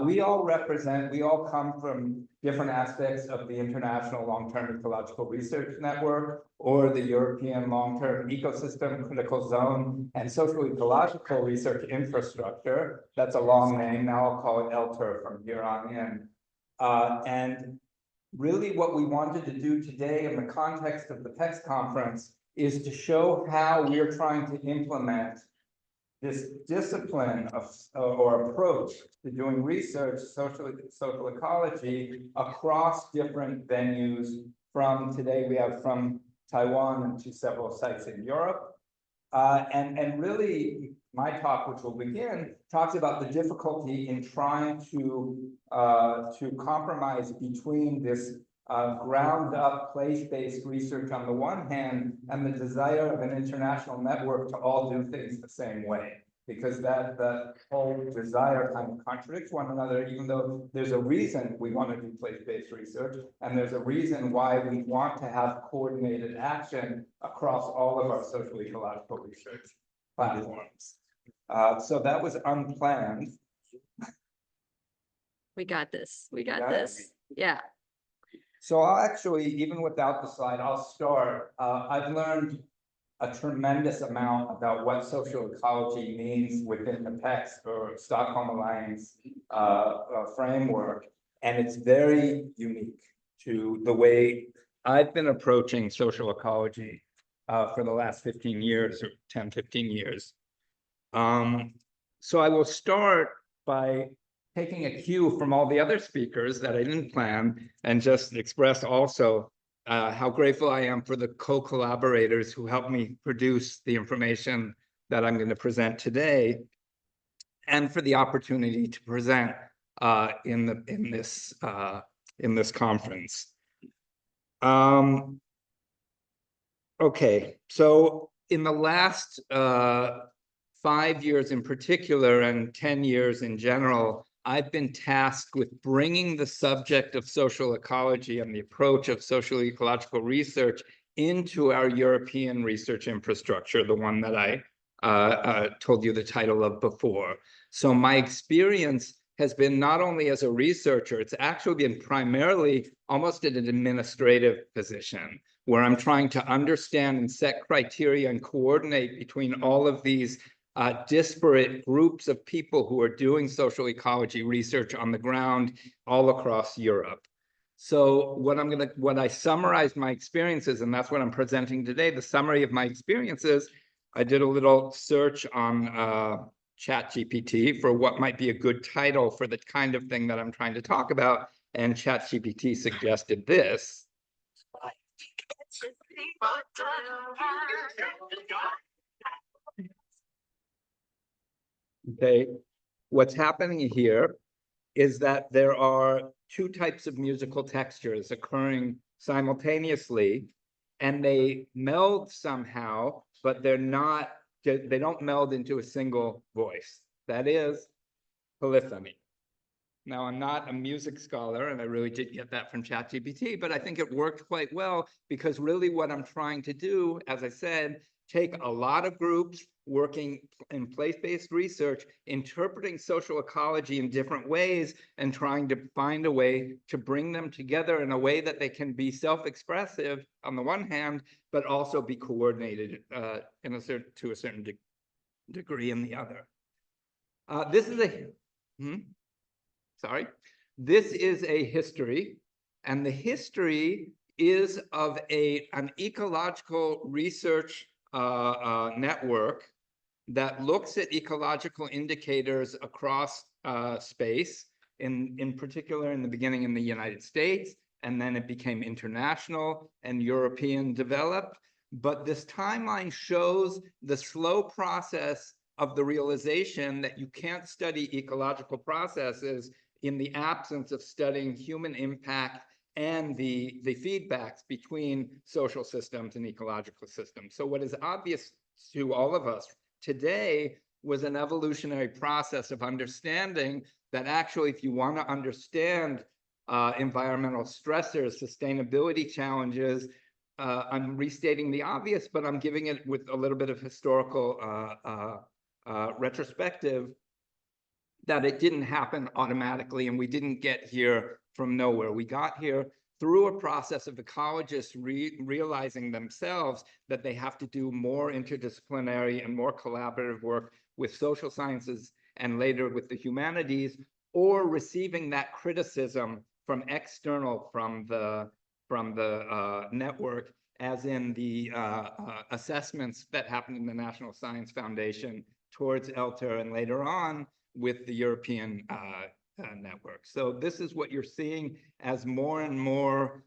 We all come from different aspects of the International Long-Term Ecological Research Network or the European Long-Term Ecosystem Critical Zone and Socio-Ecological Research Infrastructure. That's a long name. Now I'll call it LTSER from here on in. And really what we wanted to do today in the context of the PECS conference is to show how we're trying to implement this discipline of or approach to doing research, social ecology across different venues from today we have from Taiwan and to several sites in Europe. And really my talk, which will begin, talks about the difficulty in trying to compromise between this ground up place-based research on the one hand and the desire of an international network to all do things the same way, because that whole desire kind of contradicts one another, even though there's a reason we want to do place-based research and there's a reason why we want to have coordinated action across all of our social ecological research platforms. So that was unplanned. We got this. We got this. Yeah. So I'll actually, even without the slide, I'll start. I've learned a tremendous amount about what social ecology means within the PECS or Stockholm Alliance framework. And it's very unique to the way I've been approaching social ecology for the last 15 years or 10, 15 years. So I will start by taking a cue from all the other speakers that I didn't plan and just express also how grateful I am for the co-collaborators who helped me produce the information that I'm going to present today, and for the opportunity to present in this conference. Okay, so in the last 5 years in particular and 10 years in general, I've been tasked with bringing the subject of social ecology and the approach of social ecological research into our European research infrastructure, the one that I told you the title of before. So my experience has been not only as a researcher, it's actually been primarily almost at an administrative position, where I'm trying to understand and set criteria and coordinate between all of these disparate groups of people who are doing social ecology research on the ground all across Europe. So what I summarized my experiences, and that's what I'm presenting today, the summary of my experiences. I did a little search on ChatGPT for what might be a good title for the kind of thing that I'm trying to talk about, and ChatGPT suggested this. Okay, what's happening here is that there are two types of musical textures occurring simultaneously, and they meld somehow, but they don't meld into a single voice. That is polyphony. Now, I'm not a music scholar, and I really did get that from ChatGPT, but I think it worked quite well, because really what I'm trying to do, as I said, take a lot of groups working in place-based research, interpreting social ecology in different ways, and trying to find a way to bring them together in a way that they can be self-expressive on the one hand, but also be coordinated to a certain degree in the other. This is a history, and the history is of an ecological research network that looks at ecological indicators across space, in particular in the beginning in the United States, and then it became international and European developed. But this timeline shows the slow process of the realization that you can't study ecological processes in the absence of studying human impact and the feedbacks between social systems and ecological systems. So what is obvious to all of us today was an evolutionary process of understanding that actually, if you want to understand environmental stressors, sustainability challenges, I'm restating the obvious, but I'm giving it with a little bit of historical retrospective. that it didn't happen automatically, and we didn't get here from nowhere. We got here through a process of ecologists realizing themselves that they have to do more interdisciplinary and more collaborative work with social sciences and later with the humanities, or receiving that criticism from external from the network, as in the assessments that happened in the National Science Foundation towards LTSER and later on with the European network. So this is what you're seeing as more and more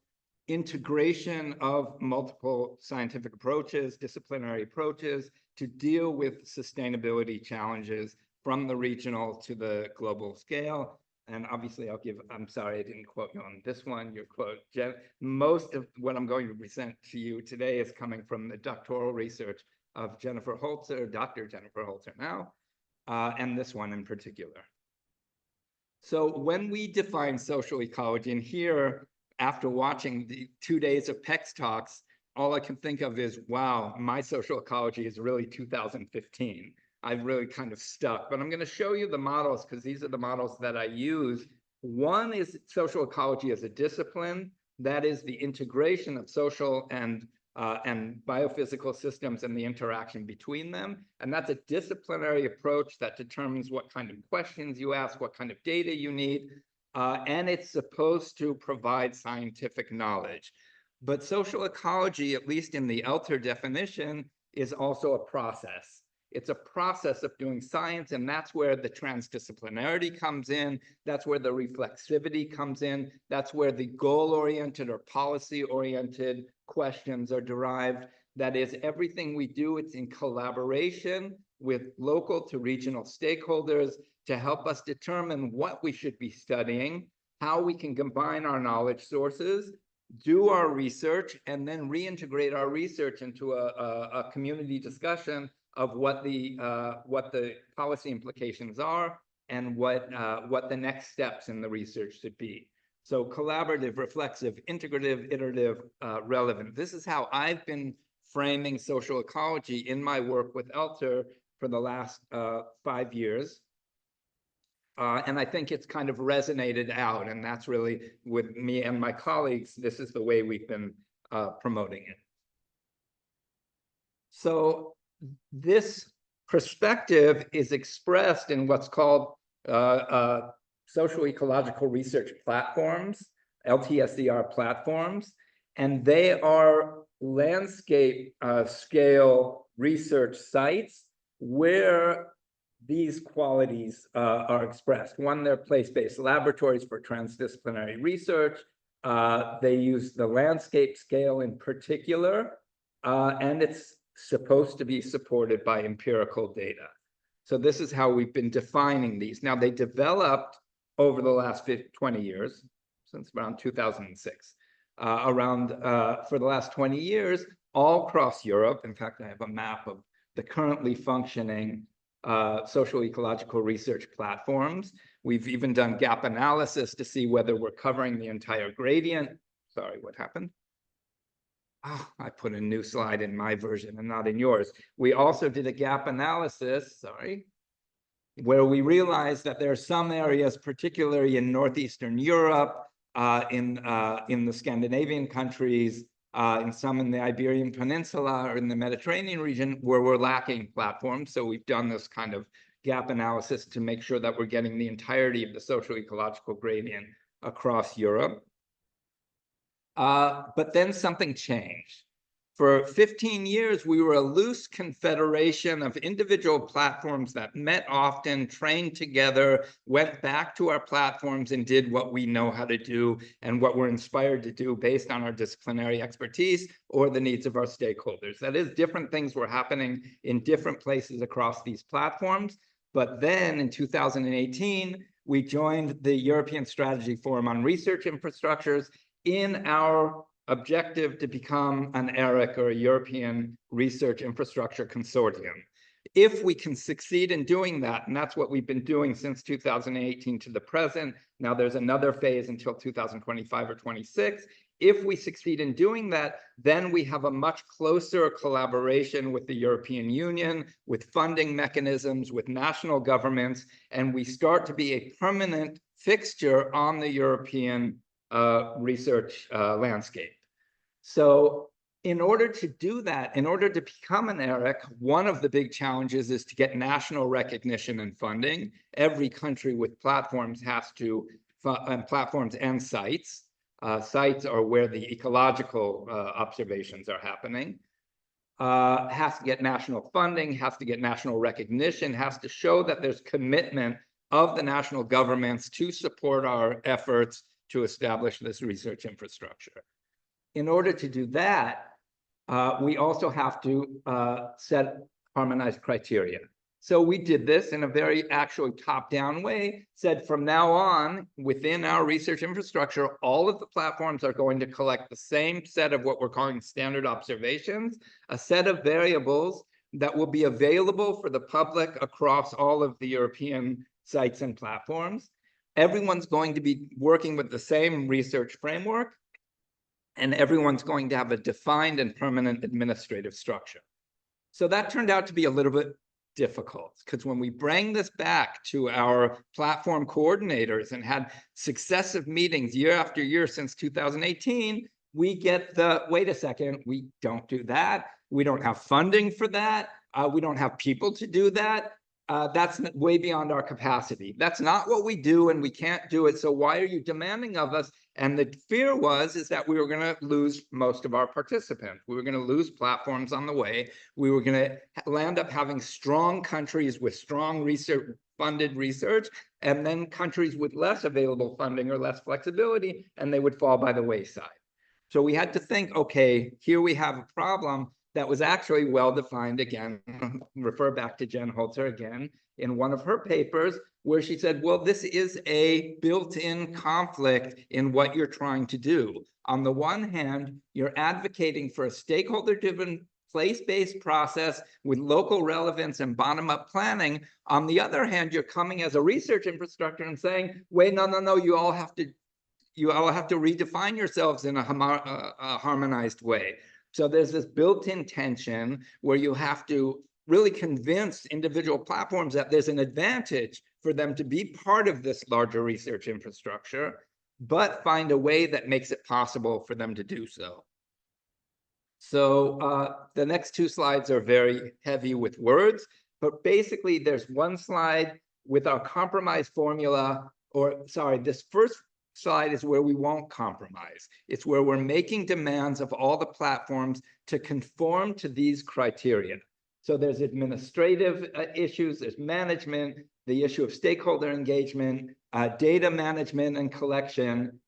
integration of multiple scientific approaches, disciplinary approaches to deal with sustainability challenges from the regional to the global scale. And obviously I'm sorry, I didn't quote you on this one, your quote. Most of what I'm going to present to you today is coming from the doctoral research of Jennifer Holzer, Dr. Jennifer Holzer now, and this one in particular. So when we define social ecology, and here, after watching the 2 days of PECS talks, all I can think of is, wow, my social ecology is really 2015. I've really kind of stuck, but I'm going to show you the models because these are the models that I use. One is social ecology as a discipline. That is the integration of social and biophysical systems and the interaction between them. And that's a disciplinary approach that determines what kind of questions you ask, what kind of data you need, and it's supposed to provide scientific knowledge. But social ecology, at least in the LTSER definition, is also a process. It's a process of doing science, and that's where the transdisciplinarity comes in. That's where the reflexivity comes in. That's where the goal-oriented or policy-oriented questions are derived. That is, everything we do, it's in collaboration with local to regional stakeholders to help us determine what we should be studying, how we can combine our knowledge sources, do our research, and then reintegrate our research into a community discussion of what the policy implications are and what the next steps in the research should be. So collaborative, reflexive, integrative, iterative, relevant. This is how I've been framing social ecology in my work with LTSER for the last 5 years. And I think it's kind of resonated out, and that's really, with me and my colleagues, this is the way we've been promoting it. So this perspective is expressed in what's called socio-ecological research platforms, LTSER platforms, and they are landscape scale research sites where these qualities are expressed. One, they're place-based laboratories for transdisciplinary research. They use the landscape scale in particular, and it's supposed to be supported by empirical data. So this is how we've been defining these. Now, they developed over the last 20 years, since around 2006, for the last 20 years, all across Europe. In fact, I have a map of the currently functioning socio-ecological research platforms. We've even done gap analysis to see whether we're covering the entire gradient. Sorry, what happened? Oh, I put a new slide in my version and not in yours. We also did a gap analysis, sorry, where we realized that there are some areas, particularly in Northeastern Europe, in the Scandinavian countries, in some in the Iberian Peninsula or in the Mediterranean region, where we're lacking platforms. So we've done this kind of gap analysis to make sure that we're getting the entirety of the socio-ecological gradient across Europe. But then something changed. For 15 years, we were a loose confederation of individual platforms that met often, trained together, went back to our platforms and did what we know how to do and what we're inspired to do based on our disciplinary expertise or the needs of our stakeholders. That is, different things were happening in different places across these platforms. But then in 2018, we joined the European Strategy Forum on Research Infrastructures in our objective to become an ERIC, or a European Research Infrastructure Consortium. If we can succeed in doing that, and that's what we've been doing since 2018 to the present, now there's another phase until 2025 or 26. If we succeed in doing that, then we have a much closer collaboration with the European Union, with funding mechanisms, with national governments, and we start to be a permanent fixture on the European research landscape. So in order to do that, in order to become an ERIC, one of the big challenges is to get national recognition and funding. Every country with platforms has to, platforms and sites. Sites are where the ecological observations are happening. Has to get national funding, has to get national recognition, has to show that there's commitment of the national governments to support our efforts to establish this research infrastructure. In order to do that, we also have to set harmonized criteria. So we did this in a very actually top-down way, said from now on, within our research infrastructure, all of the platforms are going to collect the same set of what we're calling standard observations, a set of variables that will be available for the public across all of the European sites and platforms. Everyone's going to be working with the same research framework, and everyone's going to have a defined and permanent administrative structure. So that turned out to be a little bit difficult, because when we bring this back to our platform coordinators and had successive meetings year after year since 2018, we get the, wait a second, we don't do that. We don't have funding for that. We don't have people to do that. That's way beyond our capacity. That's not what we do, and we can't do it. So why are you demanding of us? And the fear is that we were going to lose most of our participants. We were going to lose platforms on the way. We were going to land up having strong countries with strong research, funded research, and then countries with less available funding or less flexibility, and they would fall by the wayside. So we had to think, okay, here we have a problem that was actually well-defined, again, refer back to Jen Holzer again, in one of her papers, where she said, well, this is a built-in conflict in what you're trying to do. On the one hand, you're advocating for a stakeholder-driven, place-based process with local relevance and bottom-up planning. On the other hand, you're coming as a research infrastructure and saying, wait, no, you all have to redefine yourselves in a harmonized way. So there's this built-in tension where you have to really convince individual platforms that there's an advantage for them to be part of this larger research infrastructure, but find a way that makes it possible for them to do so. So the next two slides are very heavy with words, but basically there's one slide with our compromise formula, or sorry, this first slide is where we won't compromise. It's where we're making demands of all the platforms to conform to these criteria. So there's administrative issues, there's management, the issue of stakeholder engagement, data management and collection,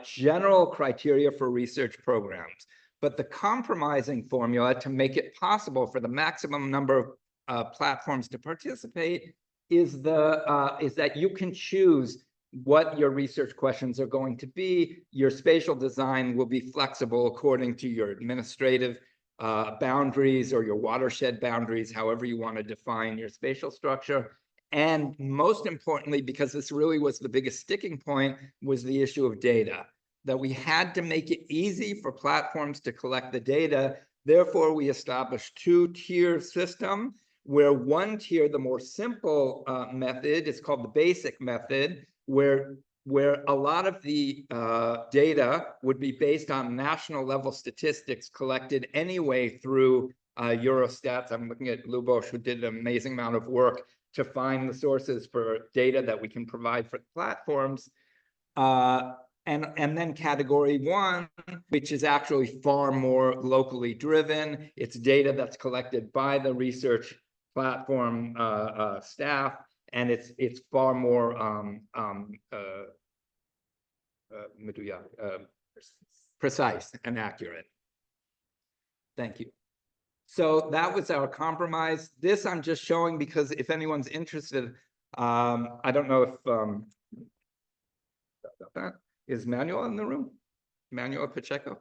general criteria for research programs. But the compromising formula to make it possible for the maximum number of platforms to participate is that you can choose what your research questions are going to be. Your spatial design will be flexible according to your administrative boundaries or your watershed boundaries, however you want to define your spatial structure. And most importantly, because this really was the biggest sticking point, was the issue of data, that we had to make it easy for platforms to collect the data. Therefore, we established two-tier system, where one tier, the more simple method, is called the basic method, where a lot of the data would be based on national level statistics collected anyway through Eurostats. I'm looking at Ľuboš, who did an amazing amount of work to find the sources for data that we can provide for platforms. And then category one, which is actually far more locally driven. It's data that's collected by the research platform staff, and it's far more precise and accurate. Thank you. So that was our compromise. This I'm just showing because if anyone's interested, I don't know if is Manuel in the room? Manuel Pacheco?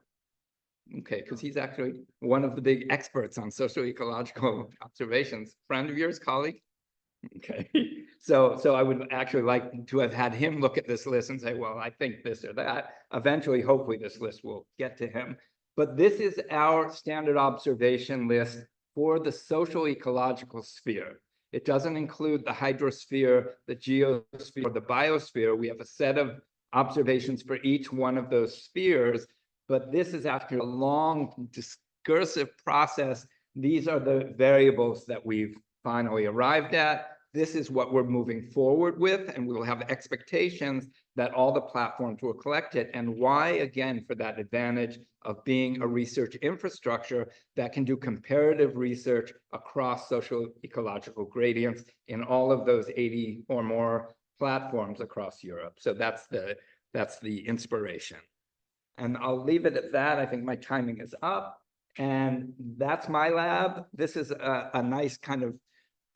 Okay, because he's actually one of the big experts on socio-ecological observations. Friend of yours, colleague? Okay, So I would actually like to have had him look at this list and say, well, I think this or that. Eventually, hopefully this list will get to him. But this is our standard observation list for the social ecological sphere. It doesn't include the hydrosphere, the geosphere, or the biosphere. We have a set of observations for each one of those spheres, but this is after a long discursive process. These are the variables that we've finally arrived at. This is what we're moving forward with, and we will have expectations that all the platforms will collect it. And why, again, for that advantage of being a research infrastructure that can do comparative research across social ecological gradients in all of those 80 or more platforms across Europe. So that's the inspiration. And I'll leave it at that. I think my timing is up. And that's my lab. This is a nice kind of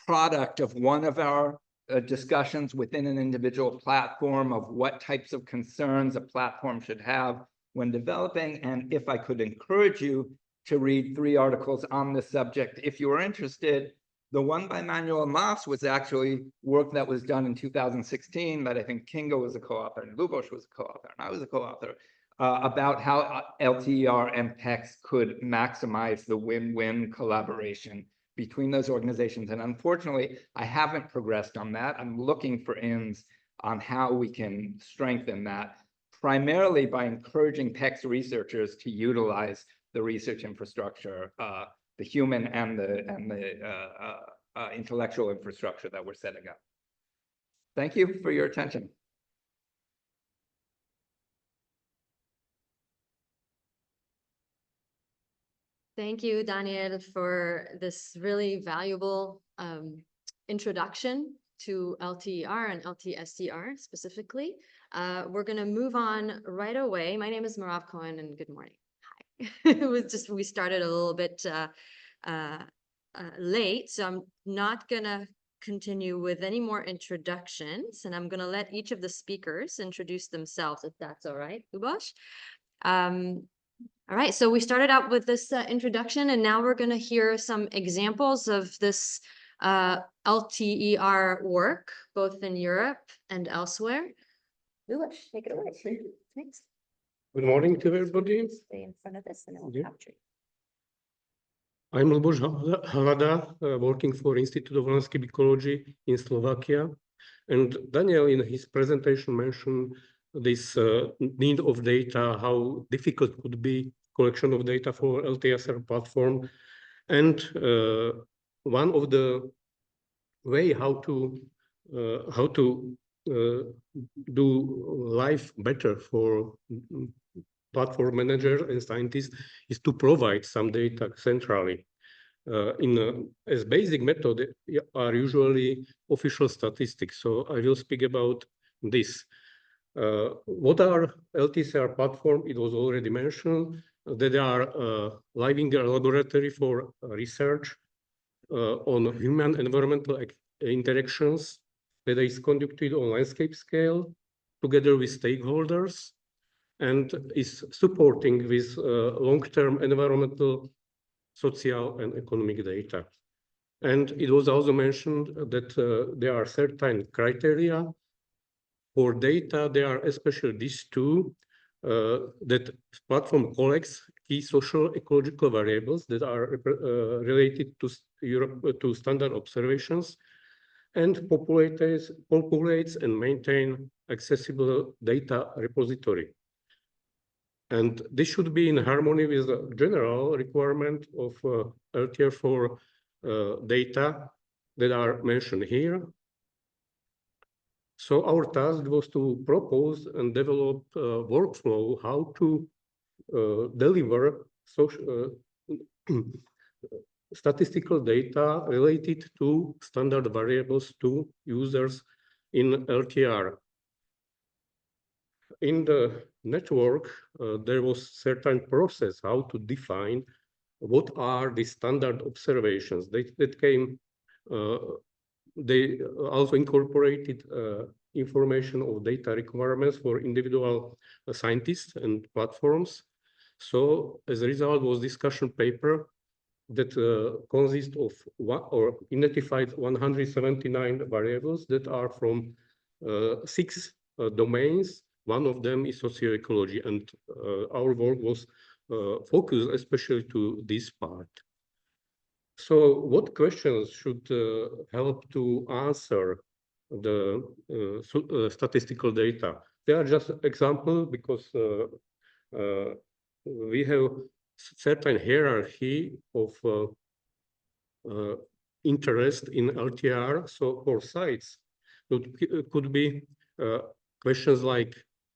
product of one of our discussions within an individual platform of what types of concerns a platform should have when developing. And if I could encourage you to read 3 articles on this subject, if you are interested, the one by Manuel Mas was actually work that was done in 2016 that I think Kinga was a co-author and Ľuboš was a co-author and I was a co-author about how LTER and PECS could maximize the win-win collaboration between those organizations. And unfortunately, I haven't progressed on that. I'm looking for ins on how we can strengthen that, primarily by encouraging PECS researchers to utilize the research infrastructure, the human and the intellectual infrastructure that we're setting up. Thank you for your attention. Thank you, Daniel, for this really valuable introduction to LTER and LTSER specifically. We're going to move on right away. My name is Merav Cohen, and good morning. Hi. It was just, we started a little bit late, so I'm not going to continue with any more introductions, and I'm going to let each of the speakers introduce themselves, if that's all right, Ľuboš. All right, so we started out with this introduction, and now we're going to hear some examples of this LTER work, both in Europe and elsewhere. Ľuboš, take it away. Thanks. Good morning to everybody. Stay in front of this and it will capture you. I'm Ľuboš Halada, working for Institute of Landscape Ecology in Slovakia. And Daniel, in his presentation, mentioned this need of data, how difficult could be collection of data for LTSR platform. And one of the way how to do life better for platform managers and scientists is to provide some data centrally. As basic method are usually official statistics. So I will speak about this. What are LTSR platform? It was already mentioned that they are living laboratory for research on human environmental interactions that is conducted on landscape scale together with stakeholders and is supporting with long-term environmental, social, and economic data. And it was also mentioned that there are certain criteria for data. There are especially these two, that platform collects key social ecological variables that are related to standard observations and populates and maintain accessible data repository. And this should be in harmony with the general requirement of LTER for data that are mentioned here. So our task was to propose and develop a workflow how to deliver statistical data related to standard variables to users in LTER. In the network, there was certain process how to define what are the standard observations that came. They also incorporated information of data requirements for individual scientists and platforms. So as a result was discussion paper that consist of one or identified 179 variables that are from 6 domains. One of them is socio-ecology, and our work was focused especially to this part. So what questions should help to answer the statistical data? They are just example because we have certain hierarchy of interest in LTR. So for sites, it could be questions like,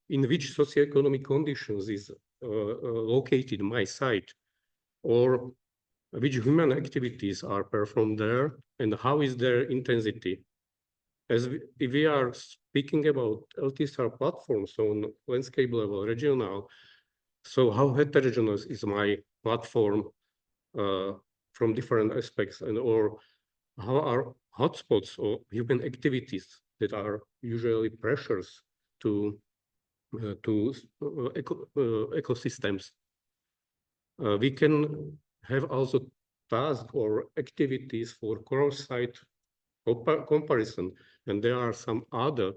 in which socioeconomic conditions is located my site, or which human activities are performed there, and how is their intensity. If we are speaking about LTSER platforms on landscape level, regional, so how heterogeneous is my platform from different aspects, and or how are hotspots or human activities that are usually pressures to ecosystems. We can have also tasks or activities for cross-site comparison, and there are some other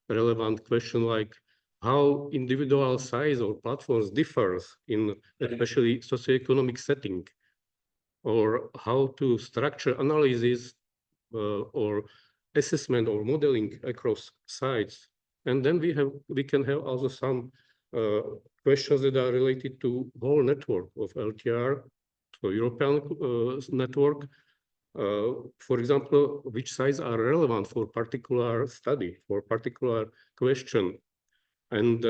relevant questions like how individual size or platforms differs in especially socioeconomic setting, or how to structure analysis or assessment or modeling across sites. And then we can have also some questions that are related to whole network of LTR, so European network. For example, which sites are relevant for particular study, for particular question. And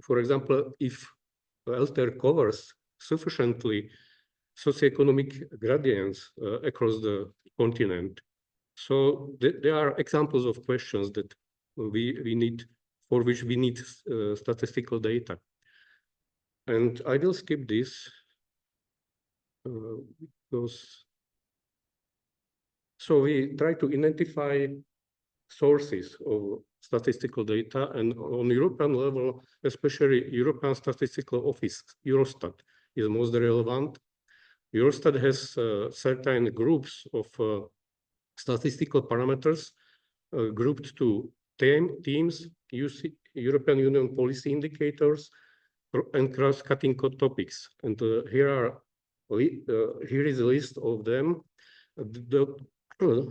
for example, if LTR covers sufficiently socioeconomic gradients across the continent. So there are examples of questions that we need, for which we need statistical data. And I will skip this because so we try to identify sources of statistical data, and on European level, especially European Statistical Office, Eurostat, is most relevant. Eurostat has certain groups of statistical parameters grouped to themes, European Union policy indicators, and cross-cutting topics. And here is a list of them.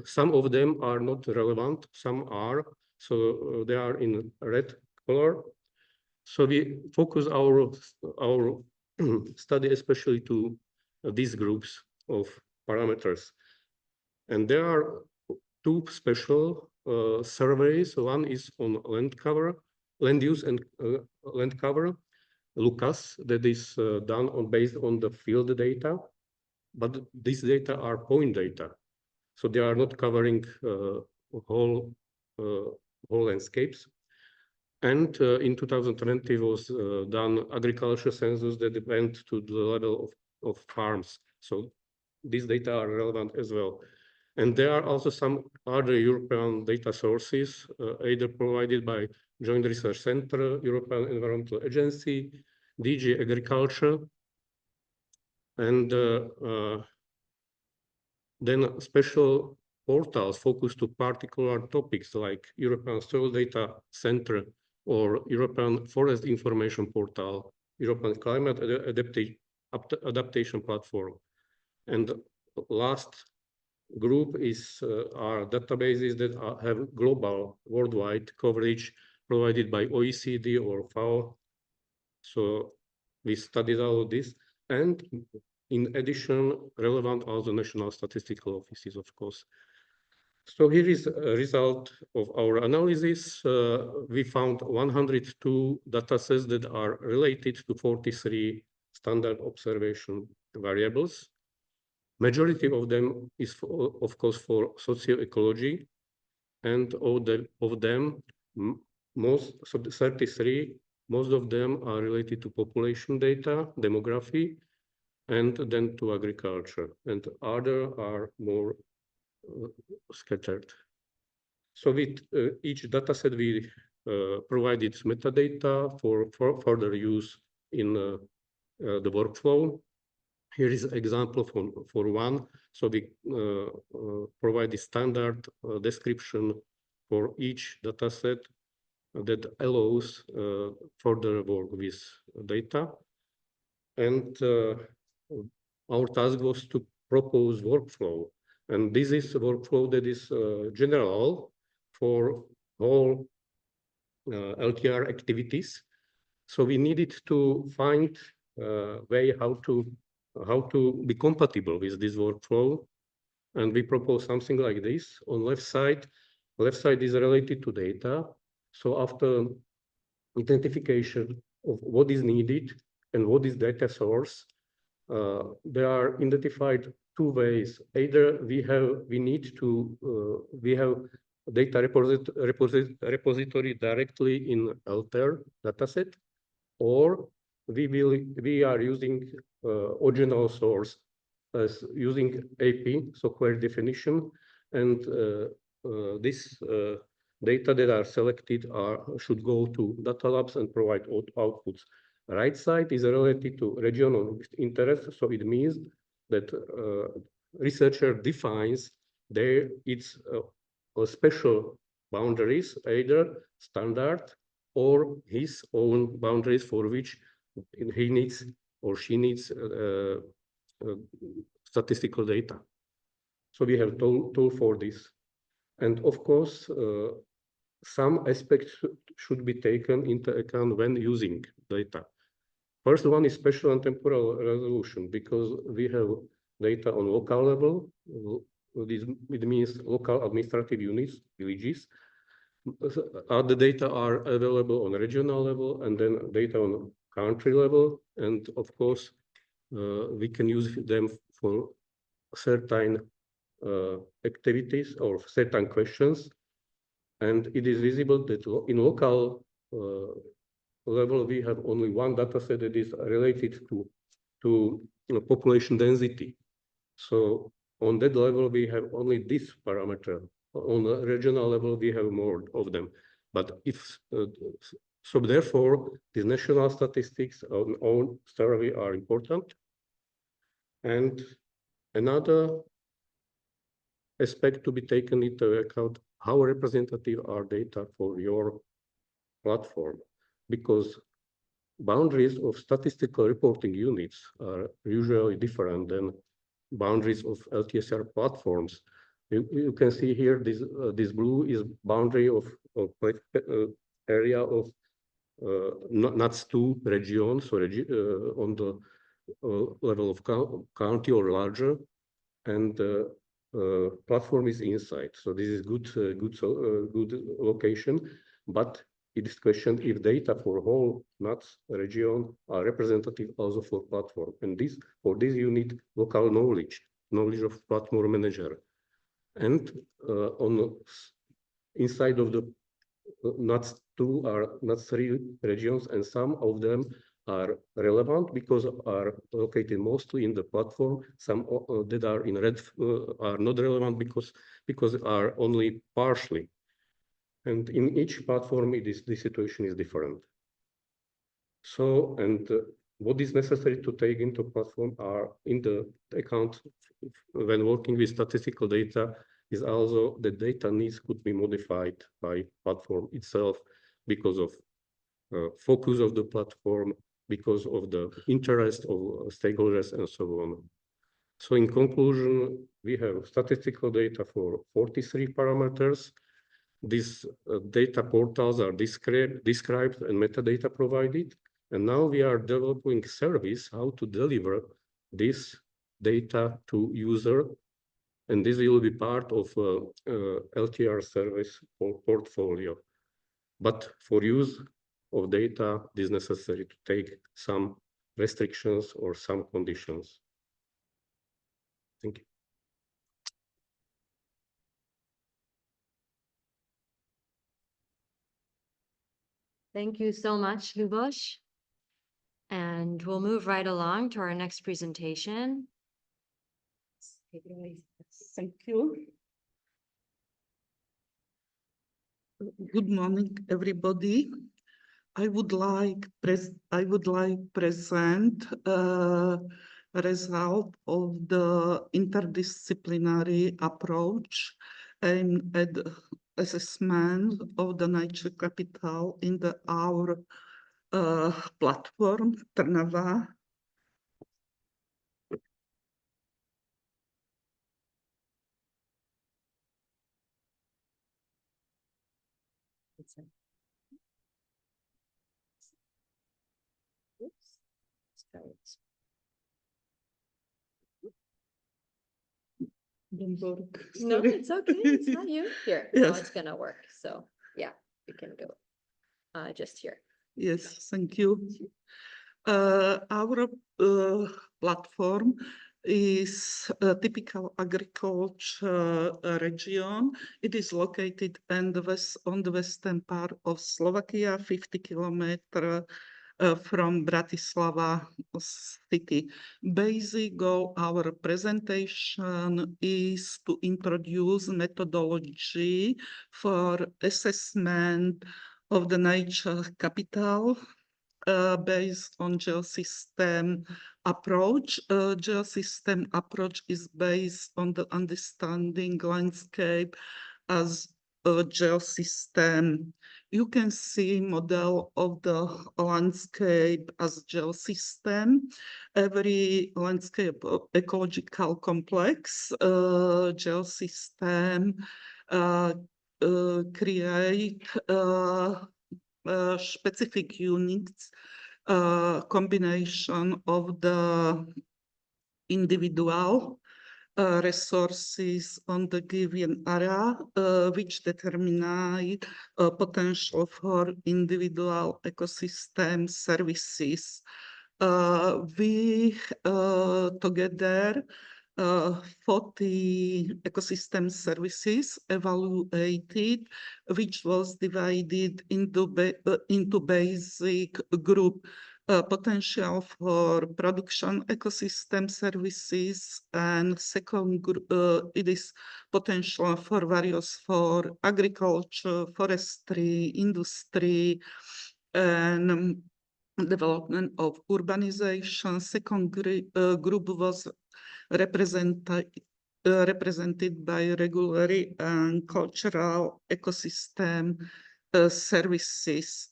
Some of them are not relevant, some are, so they are in red color. So we focus our study especially to these groups of parameters. And there are two special surveys. One is on land use and land cover, Lucas, that is done based on the field data, but these data are point data. So they are not covering whole landscapes. And in 2020 was done agriculture census that went to the level of farms. So these data are relevant as well. And there are also some other European data sources, either provided by Joint Research Center, European Environmental Agency, DG Agriculture, and then special portals focused to particular topics like European Soil Data Center or European Forest Information Portal, European Climate Adaptation Platform. And last group is our databases that have global, worldwide coverage provided by OECD or FAO. So we studied all of this. And in addition, relevant also national statistical offices, of course. So here is a result of our analysis. We found 102 datasets that are related to 43 standard observation variables. Majority of them is, of course, for socioecology, and of them, so 33, most of them are related to population data, demography, and then to agriculture, and other are more scattered. So with each dataset, we provided metadata for further use in the workflow. Here is an example for one. So we provide the standard description for each data set that allows further work with data. And our task was to propose workflow. And this is a workflow that is general for all LTR activities. So we needed to find a way how to be compatible with this workflow. And we propose something like this. On left side is related to data. So after identification of what is needed and what is data source, there are identified two ways. Either we have data repository directly in LTER dataset, or we are using original source as using AP, so query definition, and this data that are selected should go to data labs and provide outputs. Right side is related to regional interest, so it means that researcher defines its special boundaries, either standard or his own boundaries for which he needs or she needs statistical data. So we have tool for this. And of course, some aspects should be taken into account when using data. First one is spatial and temporal resolution, because we have data on local level. It means local administrative units, villages. The data are available on regional level, and then data on country level. And of course, we can use them for certain activities or certain questions. And it is visible that in local level, we have only one data set that is related to population density. So on that level, we have only this parameter. On a regional level, we have more of them. But so therefore, the national statistics on own survey are important. And another aspect to be taken into account, how representative are data for your platform? Because boundaries of statistical reporting units are usually different than boundaries of LTSR platforms. You can see here this blue is boundary of area of NUTS2 region, so on the level of county or larger, and platform is inside. So this is good location, but it is questioned if data for whole NUTS region are representative also for platform. And for this you need local knowledge of platform manager. And inside of the NUTS2 are NUTS3 regions, and some of them are relevant because are located mostly in the platform. Some that are in red are not relevant because are only partially. And in each platform, the situation is different. So, and what is necessary to take into platform are in the account when working with statistical data is also the data needs could be modified by platform itself because of focus of the platform, because of the interest of stakeholders and so on. So in conclusion, we have statistical data for 43 parameters. These data portals are described and metadata provided. And now we are developing service how to deliver this data to user. And this will be part of LTR service portfolio. But for use of data, it is necessary to take some restrictions or some conditions. Thank you. Thank you so much, Ľuboš. And we'll move right along to our next presentation. Take it away. Thank you. Good morning, everybody. I would like present result of the interdisciplinary approach aimed at assessment of the nature capital in our platform, Trnava. Don't work. No, Sorry. it's okay. It's not you. Here, now Yes. it's gonna work. So yeah, you can go. Just here. Yes, thank you. Our platform is a typical agriculture region. It is located on the western part of Slovakia, 50 kilometers from Bratislava city. Basic goal our presentation is to introduce methodology for assessment of the nature capital based on geosystem approach. Geosystem approach is based on the understanding landscape as a geosystem. You can see model of the landscape as geosystem. Every landscape ecological complex geosystem create specific units, combination of the individual resources on the given area, which determine potential for individual ecosystem services. We together 40 ecosystem services evaluated, which was divided into basic group. Potential for production ecosystem services, and second group, it is potential for agriculture, forestry, industry, and development of urbanization. Second group was represented by regulatory and cultural ecosystem services.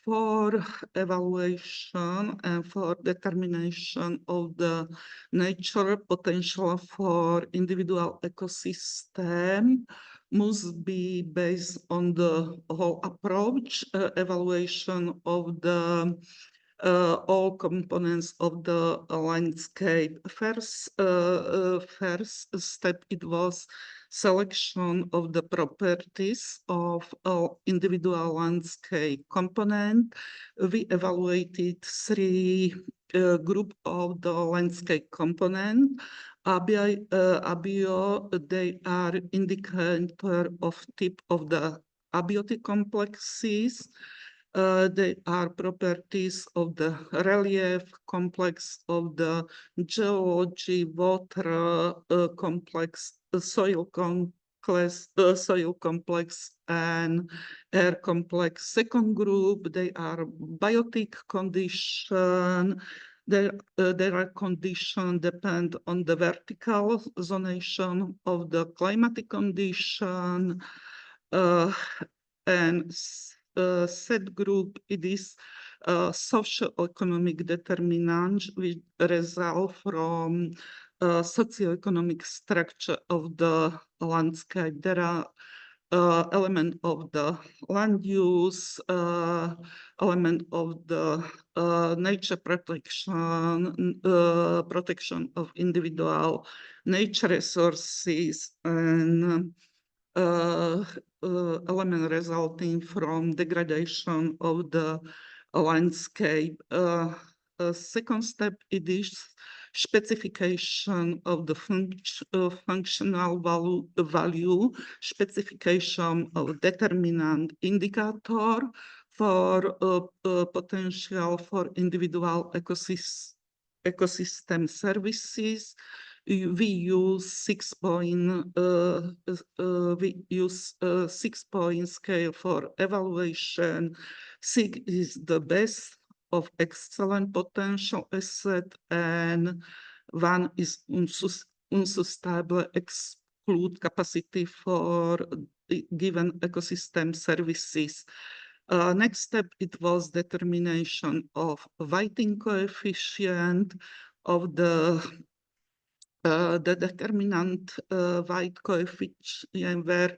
For evaluation and for determination of the nature potential for individual ecosystem must be based on the whole approach, evaluation of the all components of the landscape. First step, it was selection of the properties of individual landscape component. We evaluated three group of the landscape component. Abio, they are indicator of type of the abiotic complexes. They are properties of the relief, complex of the geology, water complex, soil complex, and air complex. Second group, they are biotic condition. Their condition depend on the vertical zonation of the climatic condition, and set group, it is socio-economic determinant which result from socio-economic structure of the landscape. There are element of the land use, element of the nature protection, protection of individual nature resources, and element resulting from degradation of the landscape. Second step, it is specification of the functional value, specification of determinant indicator for potential for individual ecosystem services. We use 6-point scale for evaluation. 6 is the best of excellent potential asset, and one is unsustainable exclude capacity for the given ecosystem services. Next step, it was determination of weighting coefficient of the determinant weight coefficient were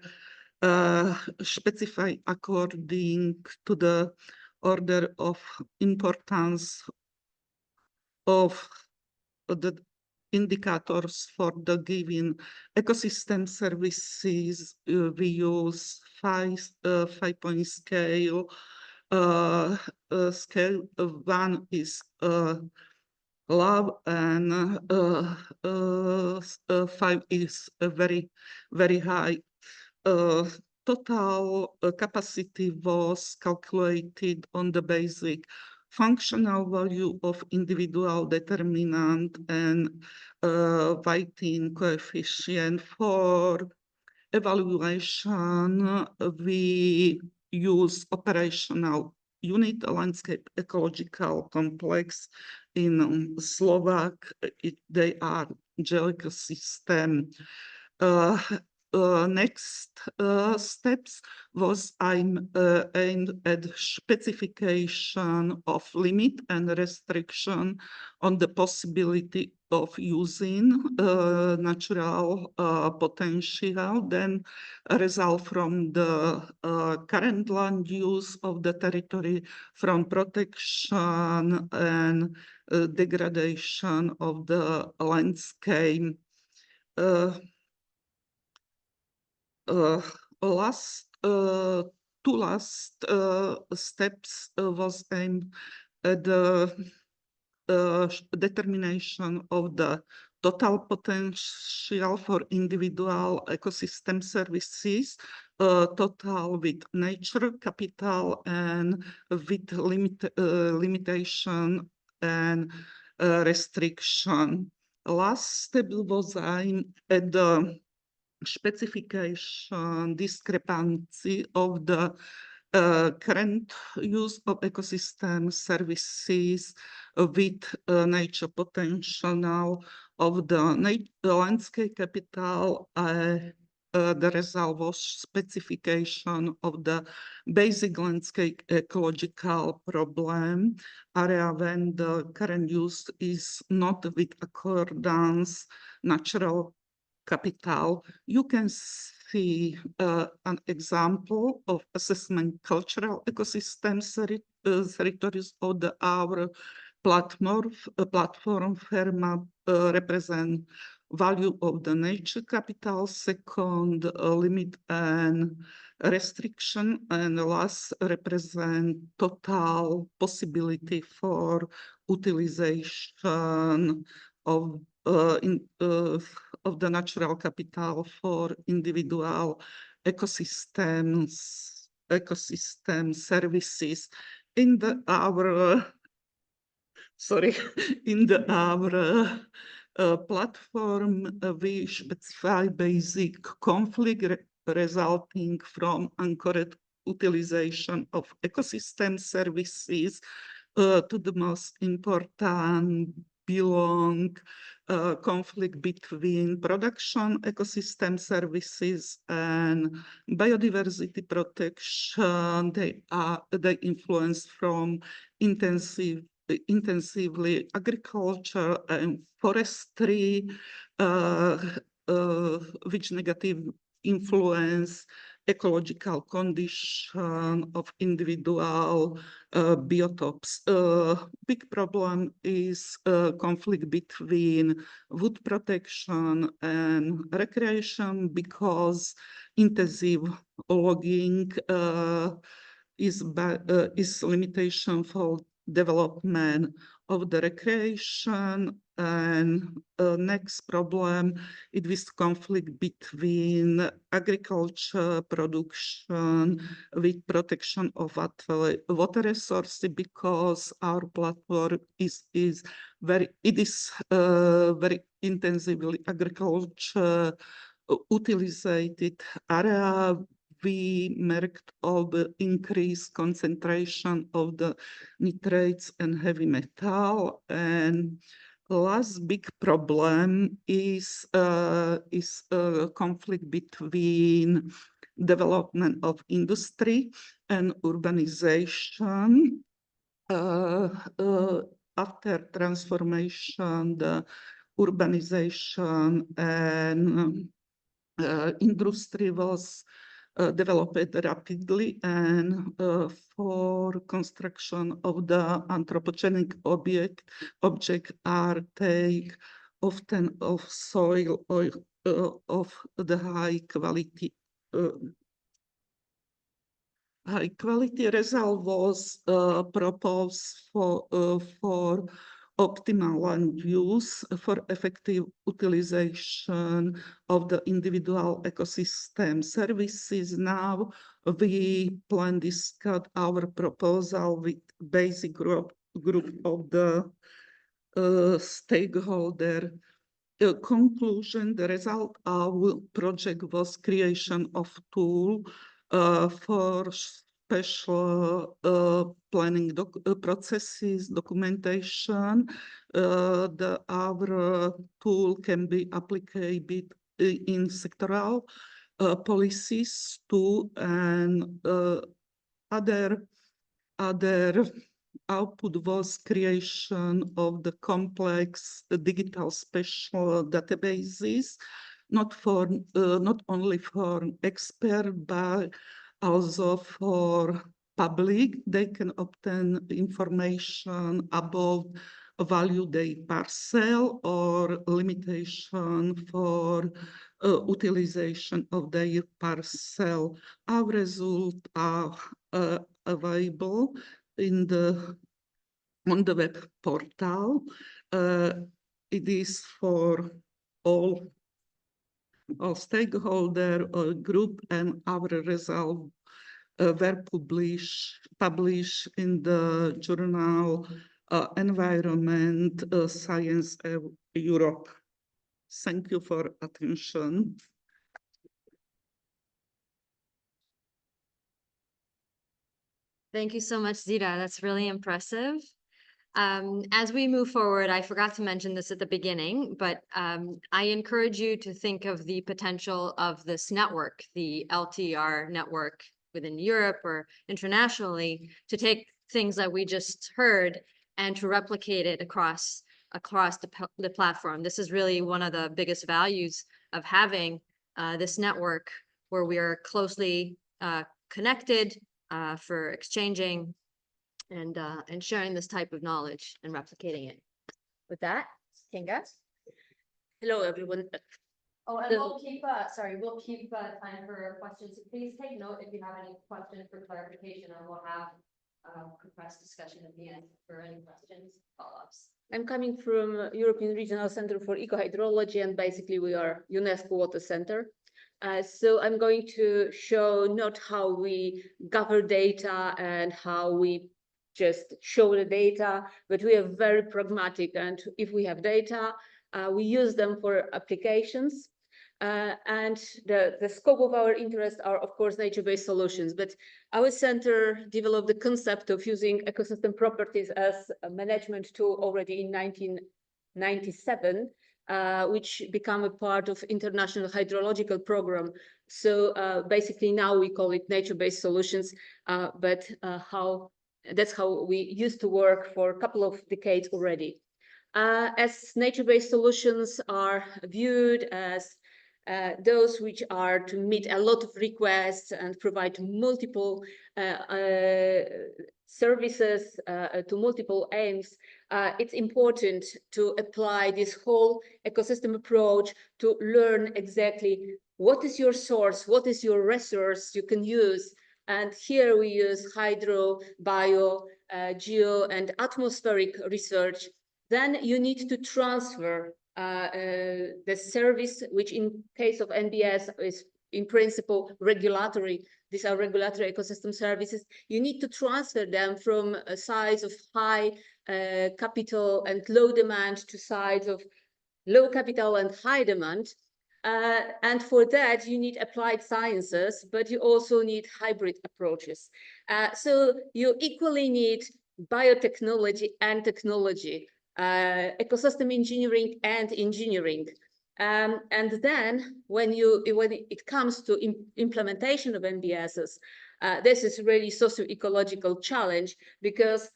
specified according to the order of importance of the indicators for the given ecosystem services. We use five-point scale. Scale one is low, and 5 is very, very high. Total capacity was calculated on the basic functional value of individual determinant and weighting coefficient. For evaluation, we use operational unit, landscape ecological complex in Slovak. They are geoecosystem. Next steps was aimed at specification of limit and restriction on the possibility of using natural potential, then result from the current land use of the territory, from protection and degradation of the landscape. Two last steps was aimed at the determination of the total potential for individual ecosystem services, total with nature capital and with limitation and restriction. Last step was aimed at the specification discrepancy of the current use of ecosystem services with nature potential of the landscape capital. The result was specification of the basic landscape ecological problem area when the current use is not with accordance natural capital. You can see an example of assessment cultural ecosystem territories of our platform. Firma represent value of the nature capital, second limit and restriction, and last represent total possibility for utilization of the natural capital for individual ecosystem services. In our platform, we specify basic conflict resulting from incorrect utilization of ecosystem services. To the most important belong conflict between production ecosystem services and biodiversity protection. They influence from intensively agriculture and forestry, which negative influence ecological condition of individual biotopes. Big problem is conflict between wood protection and recreation, because intensive logging is limitation for development of the recreation. And next problem, it is conflict between agriculture production with protection of water resources, because our platform is very intensively agriculture utilized area we marked of the increased concentration of the nitrates and heavy metal. And last big problem is conflict between development of industry and urbanization. After transformation, the urbanization and industry was developed rapidly, and for construction of the anthropogenic object are take often of soil or of the high quality. High quality result was proposed for optimal land use for effective utilization of the individual ecosystem services. Now we plan to discuss our proposal with basic group of the stakeholder. Conclusion, the result of project was creation of tool for special planning processes, documentation. Our tool can be applied in sectoral policies too, and other output was creation of the complex digital special databases, not only for expert, but also for public. They can obtain information about value their parcel or limitation for utilization of their parcel. Our results are available on the web portal. It is for all stakeholder group, and our results were published in the journal Environment Science Europe. Thank you for attention. Thank you so much, Zita. That's really impressive. As we move forward, I forgot to mention this at the beginning, but I encourage you to think of the potential of this network, the LTER network within Europe or internationally, to take things that we just heard and to replicate it across the platform. This is really one of the biggest values of having this network, where we are closely connected for exchanging and sharing this type of knowledge and replicating it. With that, Kinga. Hello, everyone. Oh, and we'll keep time for questions. So please take note if you have any questions for clarification, and we'll have compressed discussion at the end for any questions, follow-ups. I'm coming from European Regional Center for Ecohydrology, and basically we are UNESCO Water Center. So I'm going to show not how we gather data and how we just show the data, but we are very pragmatic, and if we have data, we use them for applications. And the scope of our interest are, of course, nature-based solutions, but our center developed the concept of using ecosystem properties as a management tool already in 1997, which became a part of International Hydrological Program. So basically now we call it nature-based solutions, but that's how we used to work for a couple of decades already. As nature-based solutions are viewed as those which are to meet a lot of requests and provide multiple services to multiple aims, it's important to apply this whole ecosystem approach to learn exactly what is your source, what is your resource you can use. And here we use hydro, bio, geo, and atmospheric research. Then you need to transfer the service, which in case of NBS is in principle regulatory. These are regulatory ecosystem services. You need to transfer them from a size of high capital and low demand to size of low capital and high demand. And for that, you need applied sciences, but you also need hybrid approaches. So you equally need biotechnology and technology, ecosystem engineering and engineering. And then when it comes to implementation of NBSs, this is really socio-ecological challenge, because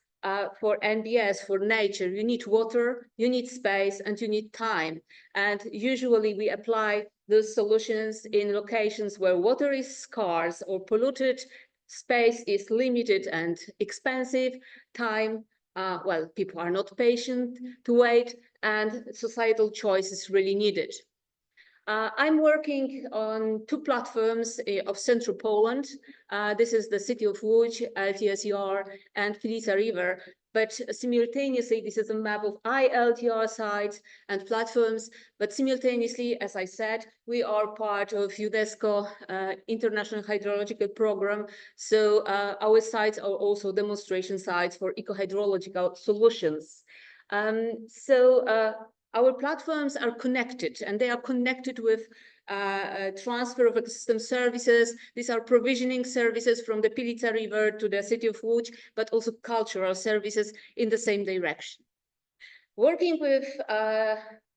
for NBS, for nature, you need water, you need space, and you need time. And usually we apply those solutions in locations where water is scarce or polluted, space is limited and expensive, time, well, people are not patient to wait, and societal choice is really needed. I'm working on 2 platforms of central Poland. This is the city of Łódź, LTSER, and Pilica River. But simultaneously, this is a map of ILTR sites and platforms. But simultaneously, as I said, we are part of UNESCO International Hydrological Program. So our sites are also demonstration sites for eco-hydrological solutions. Our platforms are connected, and they are connected with transfer of ecosystem services. These are provisioning services from the Pilica River to the city of Łódź, but also cultural services in the same direction. Working with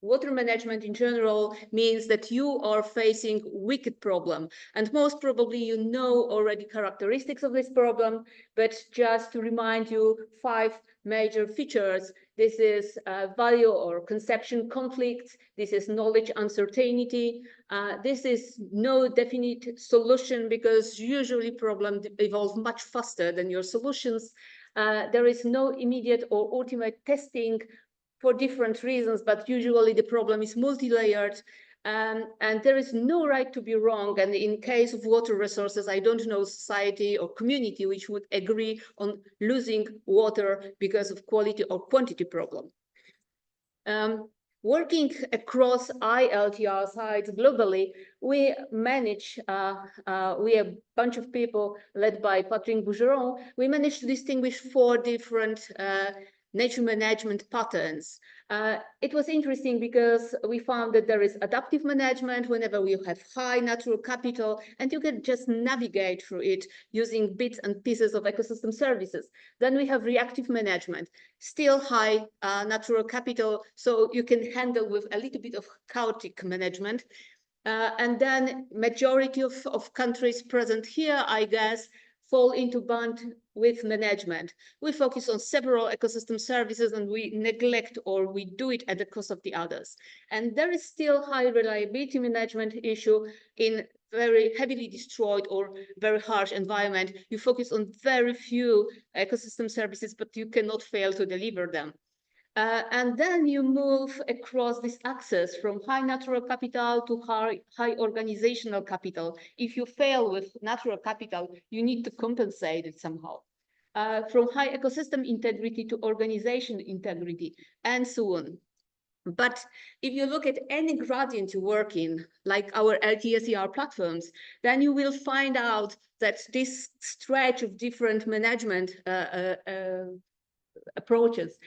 water management in general means that you are facing wicked problem, and most probably you know already characteristics of this problem, but just to remind you 5 major features. This is value or conception conflicts. This is knowledge uncertainty. This is no definite solution, because usually problems evolve much faster than your solutions. There is no immediate or ultimate testing for different reasons, but usually the problem is multi-layered, and there is no right to be wrong. And in case of water resources, I don't know society or community which would agree on losing water because of quality or quantity problem. Working across ILTR sites globally, we manage, we have a bunch of people led by Patrick Bougeron. We managed to distinguish 4 different nature management patterns. It was interesting because we found that there is adaptive management whenever we have high natural capital, and you can just navigate through it using bits and pieces of ecosystem services. Then we have reactive management, still high natural capital, so you can handle with a little bit of chaotic management. And then majority of countries present here, I guess, fall into band with management. We focus on several ecosystem services, and we neglect, or we do it at the cost of the others. And there is still high reliability management issue in very heavily destroyed or very harsh environment. You focus on very few ecosystem services, but you cannot fail to deliver them. And then you move across this axis from high natural capital to high organizational capital. If you fail with natural capital, you need to compensate it somehow. From high ecosystem integrity to organization integrity, and so on. But if you look at any gradient you work in, like our LTSER platforms, then you will find out that this stretch of different management approaches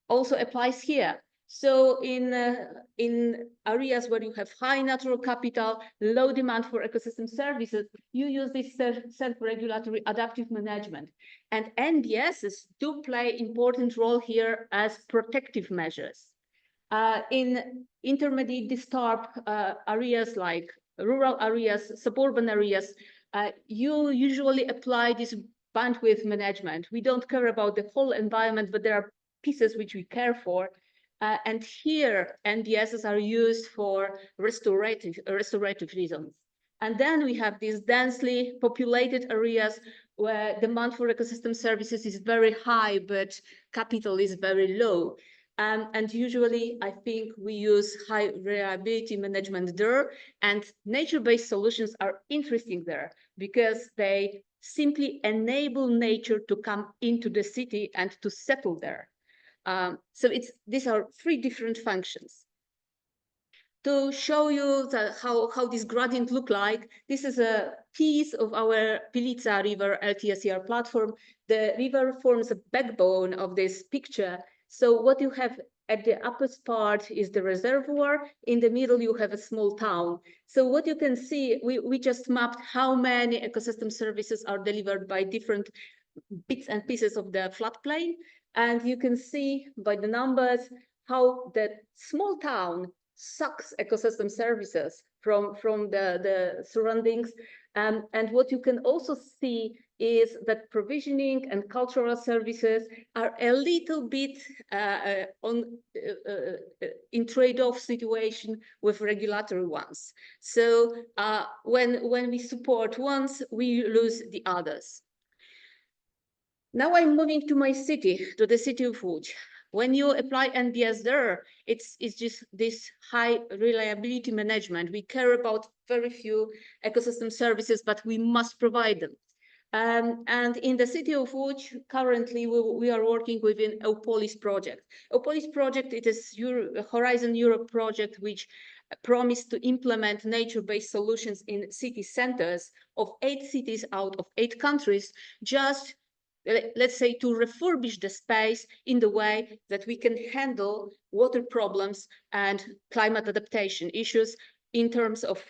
also applies here. So in areas where you have high natural capital, low demand for ecosystem services, you use this self-regulatory adaptive management. And NBSs do play important role here as protective measures. In intermediate disturbed areas like rural areas, suburban areas, you usually apply this bandwidth management. We don't care about the whole environment, but there are pieces which we care for. And here, NBSs are used for restorative reasons. And then we have these densely populated areas where demand for ecosystem services is very high, but capital is very low. And usually, I think we use high reliability management there, and nature-based solutions are interesting there because they simply enable nature to come into the city and to settle there. So these are 3 different functions. To show you how this gradient look like, this is a piece of our Pilica River LTSER platform. The river forms a backbone of this picture. So what you have At the uppermost part is the reservoir. In the middle, you have a small town. So what you can see, we just mapped how many ecosystem services are delivered by different bits and pieces of the floodplain. And you can see by the numbers how the small town sucks ecosystem services from the surroundings. And what you can also see is that provisioning and cultural services are a little bit in trade-off situation with regulatory ones. So when we support ones, we lose the others. Now I'm moving to my city, to the city of Łódź. When you apply NBS there, it's just this high reliability management. We care about very few ecosystem services, but we must provide them. And in the city of Łódź, currently we are working within Opolis project. Opolis project, it is Horizon Europe project, which promised to implement nature-based solutions in city centers of 8 cities out of 8 countries, just let's say to refurbish the space in the way that we can handle water problems and climate adaptation issues in terms of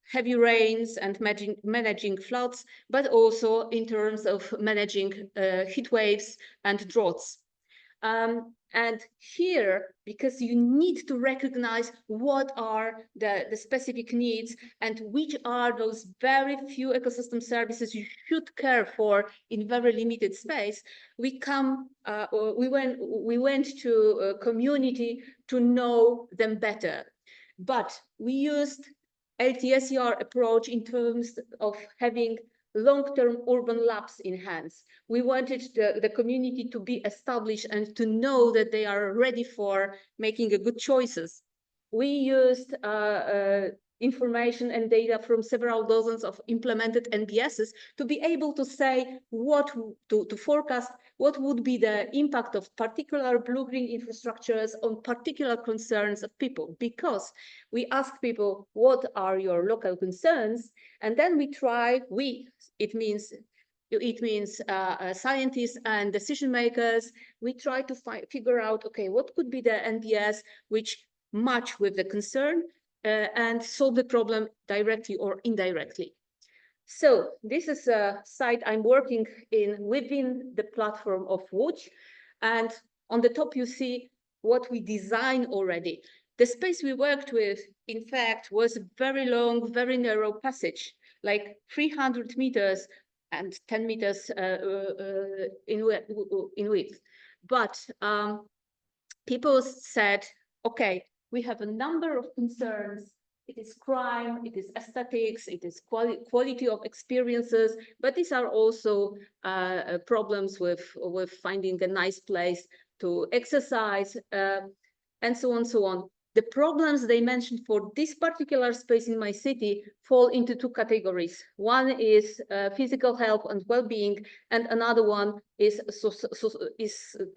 heavy rains and managing floods, but also in terms of managing heat waves and droughts. And here, because you need to recognize what are the specific needs and which are those very few ecosystem services you should care for in very limited space, we went to a community to know them better. But we used LTSER approach in terms of having long-term urban labs in hands. We wanted the community to be established and to know that they are ready for making good choices. We used information and data from several dozens of implemented NBSs to be able to say to forecast what would be the impact of particular blue-green infrastructures on particular concerns of people, because we ask people, what are your local concerns? And then it means scientists and decision makers, we try to figure out, okay, what could be the NBS which match with the concern and solve the problem directly or indirectly. So this is a site I'm working in within the platform of Łódź. And on the top, you see what we designed already. The space we worked with, in fact, was a very long, very narrow passage, like 300 meters and 10 meters in width. But people said, okay, we have a number of concerns. It is crime, it is aesthetics, it is quality of experiences, but these are also problems with finding a nice place to exercise, and so on and so on. The problems they mentioned for this particular space in my city fall into 2 categories. One is physical health and well-being, and another one is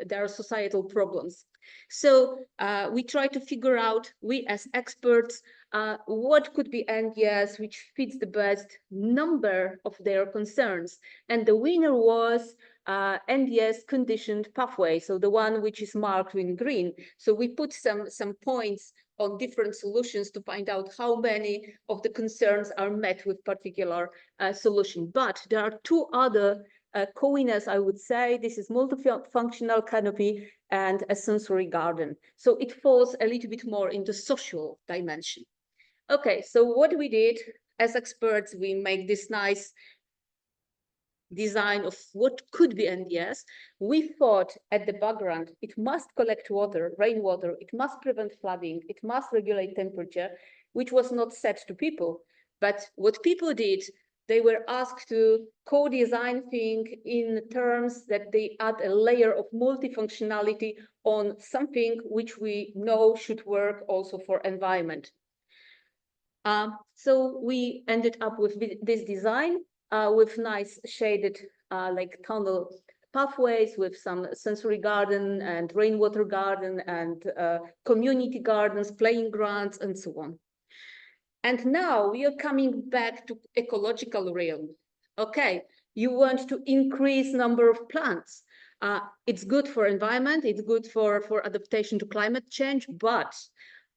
there are societal problems. So we try to figure out, we as experts, what could be NBS which fits the best number of their concerns. And the winner was NBS conditioned pathway, so the one which is marked in green. So we put some points on different solutions to find out how many of the concerns are met with particular solution. But there are 2 other co-winners, I would say. This is multifunctional canopy and a sensory garden. So it falls a little bit more into social dimension. Okay, so what we did as experts, we make this nice design of what could be NBS. We thought at the background, it must collect water, rainwater, it must prevent flooding, it must regulate temperature, which was not set to people. But what people did, they were asked to co-design things in terms that they add a layer of multifunctionality on something which we know should work also for environment. So we ended up with this design with nice shaded like tunnel pathways with some sensory garden and rainwater garden and community gardens, playing grounds, and so on. And now we are coming back to ecological realm. Okay, you want to increase number of plants. It's good for environment, it's good for adaptation to climate change, but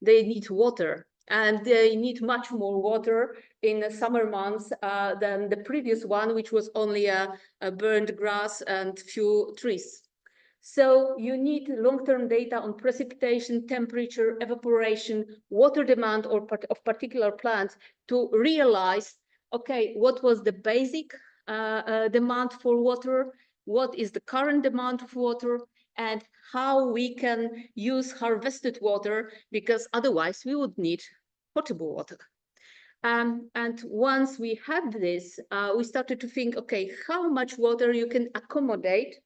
they need water. And they need much more water in the summer months than the previous one, which was only a burned grass and few trees. So you need long-term data on precipitation, temperature, evaporation, water demand of particular plants to realize, okay, what was the basic demand for water, what is the current demand of water, and how we can use harvested water, because otherwise we would need potable water. And once we had this, we started to think, okay, how much water you can accommodate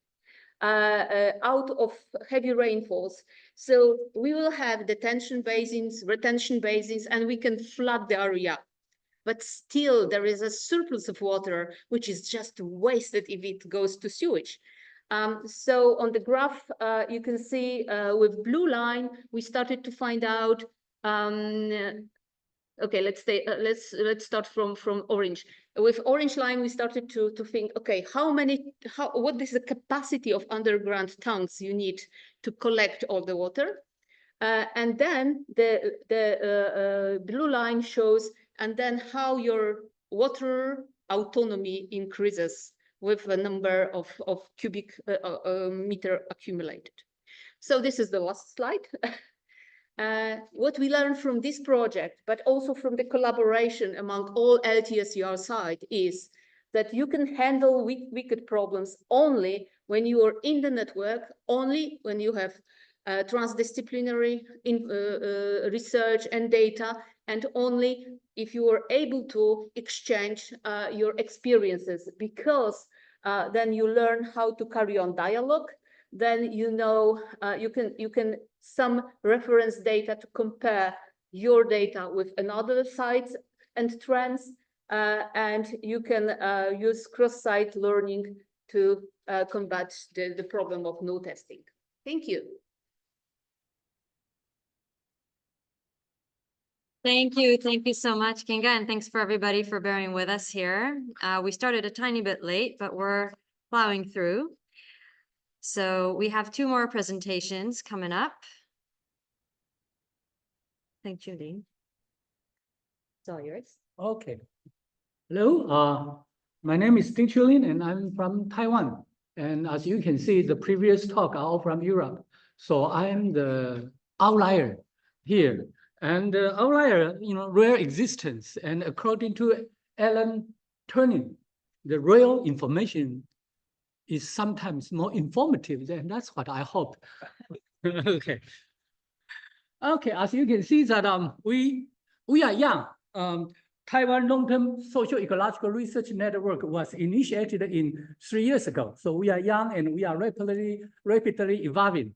out of heavy rainfalls. So we will have detention basins, retention basins, and we can flood the area. But still there is a surplus of water, which is just wasted if it goes to sewage. So on the graph, you can see with blue line, we started to find out, okay, let's start from orange. With orange line, we started to think, okay, what is the capacity of underground tanks you need to collect all the water? And then the blue line shows, and then how your water autonomy increases with the number of cubic meter accumulated. So this is the last slide. What we learned from this project, but also from the collaboration among all LTSER sites, is that you can handle wicked problems only when you are in the network, only when you have transdisciplinary research and data, and only if you are able to exchange your experiences, because then you learn how to carry on dialogue. Then you know you can some reference data to compare your data with another sites and trends, and you can use cross-site learning to combat the problem of no testing. Thank you. Thank you so much, Kinga, and thanks for everybody for bearing with us here. We started a tiny bit late, but we're plowing through. So we have 2 more presentations coming up. Teng-Chiu Lin. It's all yours. Okay. Hello, my name is Teng-Chiu Lin, and I'm from Taiwan. And as you can see, the previous talk are all from Europe. So I am the outlier here. And the outlier, rare existence. And according to Alan Turing, the real information is sometimes more informative, and that's what I hope. Okay. Okay, as you can see that we are young. Taiwan Long-Term Socio-Ecological Research Network was initiated in 3 years ago. So we are young and we are rapidly evolving.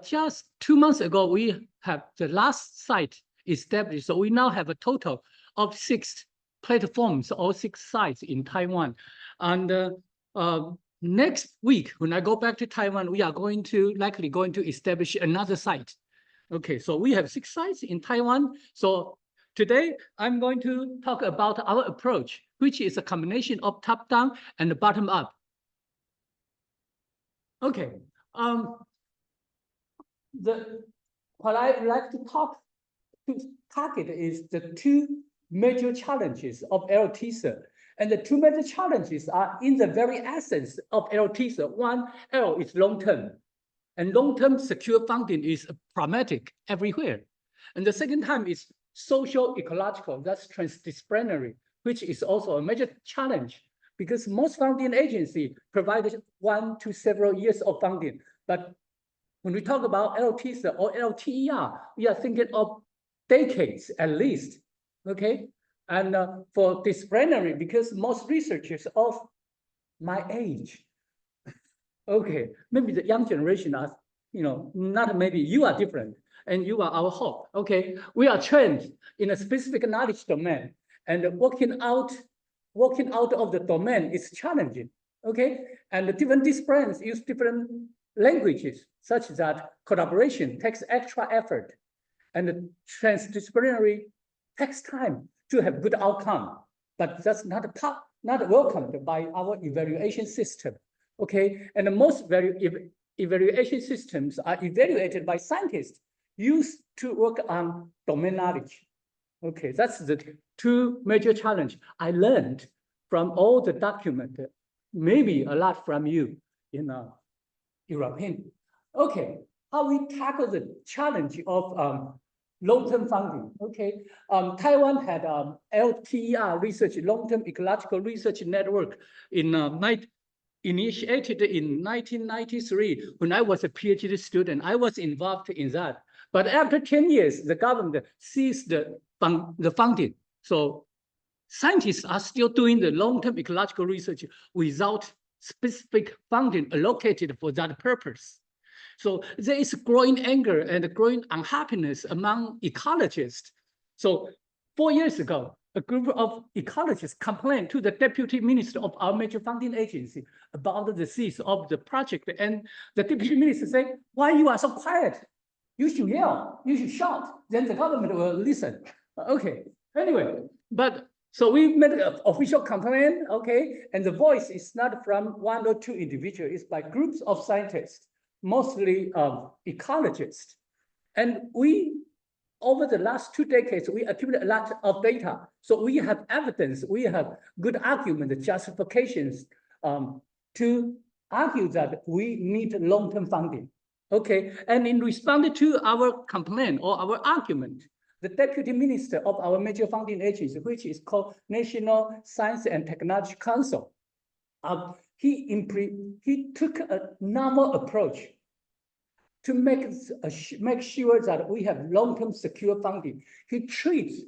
Just 2 months ago, we have the last site established. So we now have a total of 6 platforms or 6 sites in Taiwan. And next week, when I go back to Taiwan, we are likely going to establish another site. Okay, so we have 6 sites in Taiwan. So today, I'm going to talk about our approach, which is a combination of top-down and bottom-up. Okay, what I would like to target is the 2 major challenges of LTSER. And the 2 major challenges are in the very essence of LTSER. One, L is long-term. And long-term secure funding is pragmatic everywhere. And the second time is socio-ecological, that's transdisciplinary, which is also a major challenge because most funding agencies provide 1 to several years of funding. But when we talk about LTSER or LTER, we are thinking of decades at least, okay? And for disciplinary, because most researchers of my age, okay, maybe the young generation are, not maybe you are different and you are our hope, okay? We are trained in a specific knowledge domain and working out of the domain is challenging, okay? And the different disciplines use different languages such that collaboration takes extra effort and the transdisciplinary takes time to have good outcome, but that's not welcomed by our evaluation system. Okay, and the most evaluation systems are evaluated by scientists used to work on domain knowledge. Okay, that's the two major challenge I learned from all the document, maybe a lot from you in European. Okay, how we tackle the challenge of long-term funding. Okay, Taiwan had LTER research, long-term ecological research network initiated in 1993 when I was a PhD student. I was involved in that. But after 10 years, the government seized the funding. So scientists are still doing the long-term ecological research without specific funding allocated for that purpose. So there is growing anger and growing unhappiness among ecologists. So 4 years ago, a group of ecologists complained to the deputy minister of our major funding agency about the cease of the project. And the deputy minister said, why you are so quiet? You should yell, you should shout, then the government will listen. Okay, anyway, but so we made an official complaint, okay, and the voice is not from one or two individuals, it's by groups of scientists, mostly ecologists. And we, over the last 2 decades, we accumulated a lot of data. So we have evidence, we have good argument, justifications to argue that we need long-term funding. Okay, and in response to our complaint or our argument, the deputy minister of our major funding agency, which is called National Science and Technology Council, he took a novel approach to make sure that we have long-term secure funding. He treats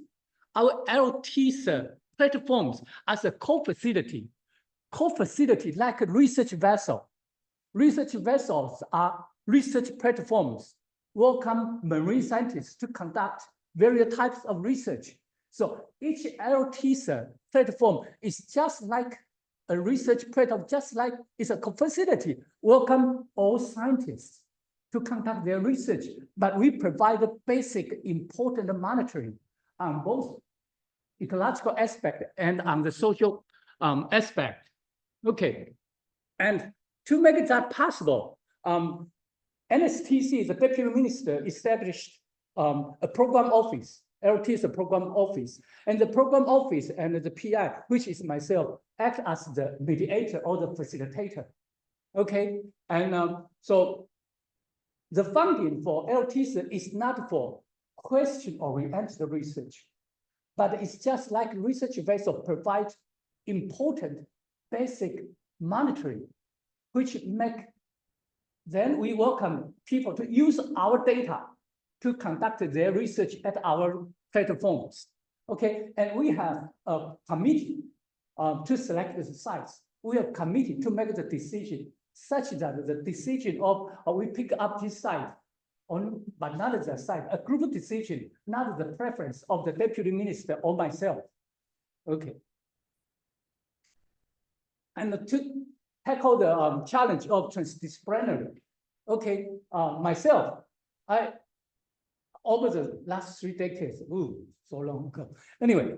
our LTSER platforms as a co-facility like a research vessel. Research vessels are research platforms, welcome marine scientists to conduct various types of research. So each LTSER platform is just like a research platform, just like it's a facility, welcome all scientists to conduct their research. But we provide the basic important monitoring on both ecological aspect and on the social aspect. Okay, and to make that possible, NSTC, the deputy minister, established a program office, LTSER program office, and the program office and the PI, which is myself, act as the mediator or the facilitator. Okay, and so the funding for LTSER is not for question-oriented research, but it's just like research vessel provides important basic monitoring, which then we welcome people to use our data to conduct their research at our platforms. Okay, and we have a committee to select the sites. We are committed to make the decision such that the decision of we pick up this site, but not the site, a group decision, not the preference of the deputy minister or myself. Okay. And to tackle the challenge of transdisciplinary. Okay, myself, over the last 3 decades, ooh, so long ago. Anyway,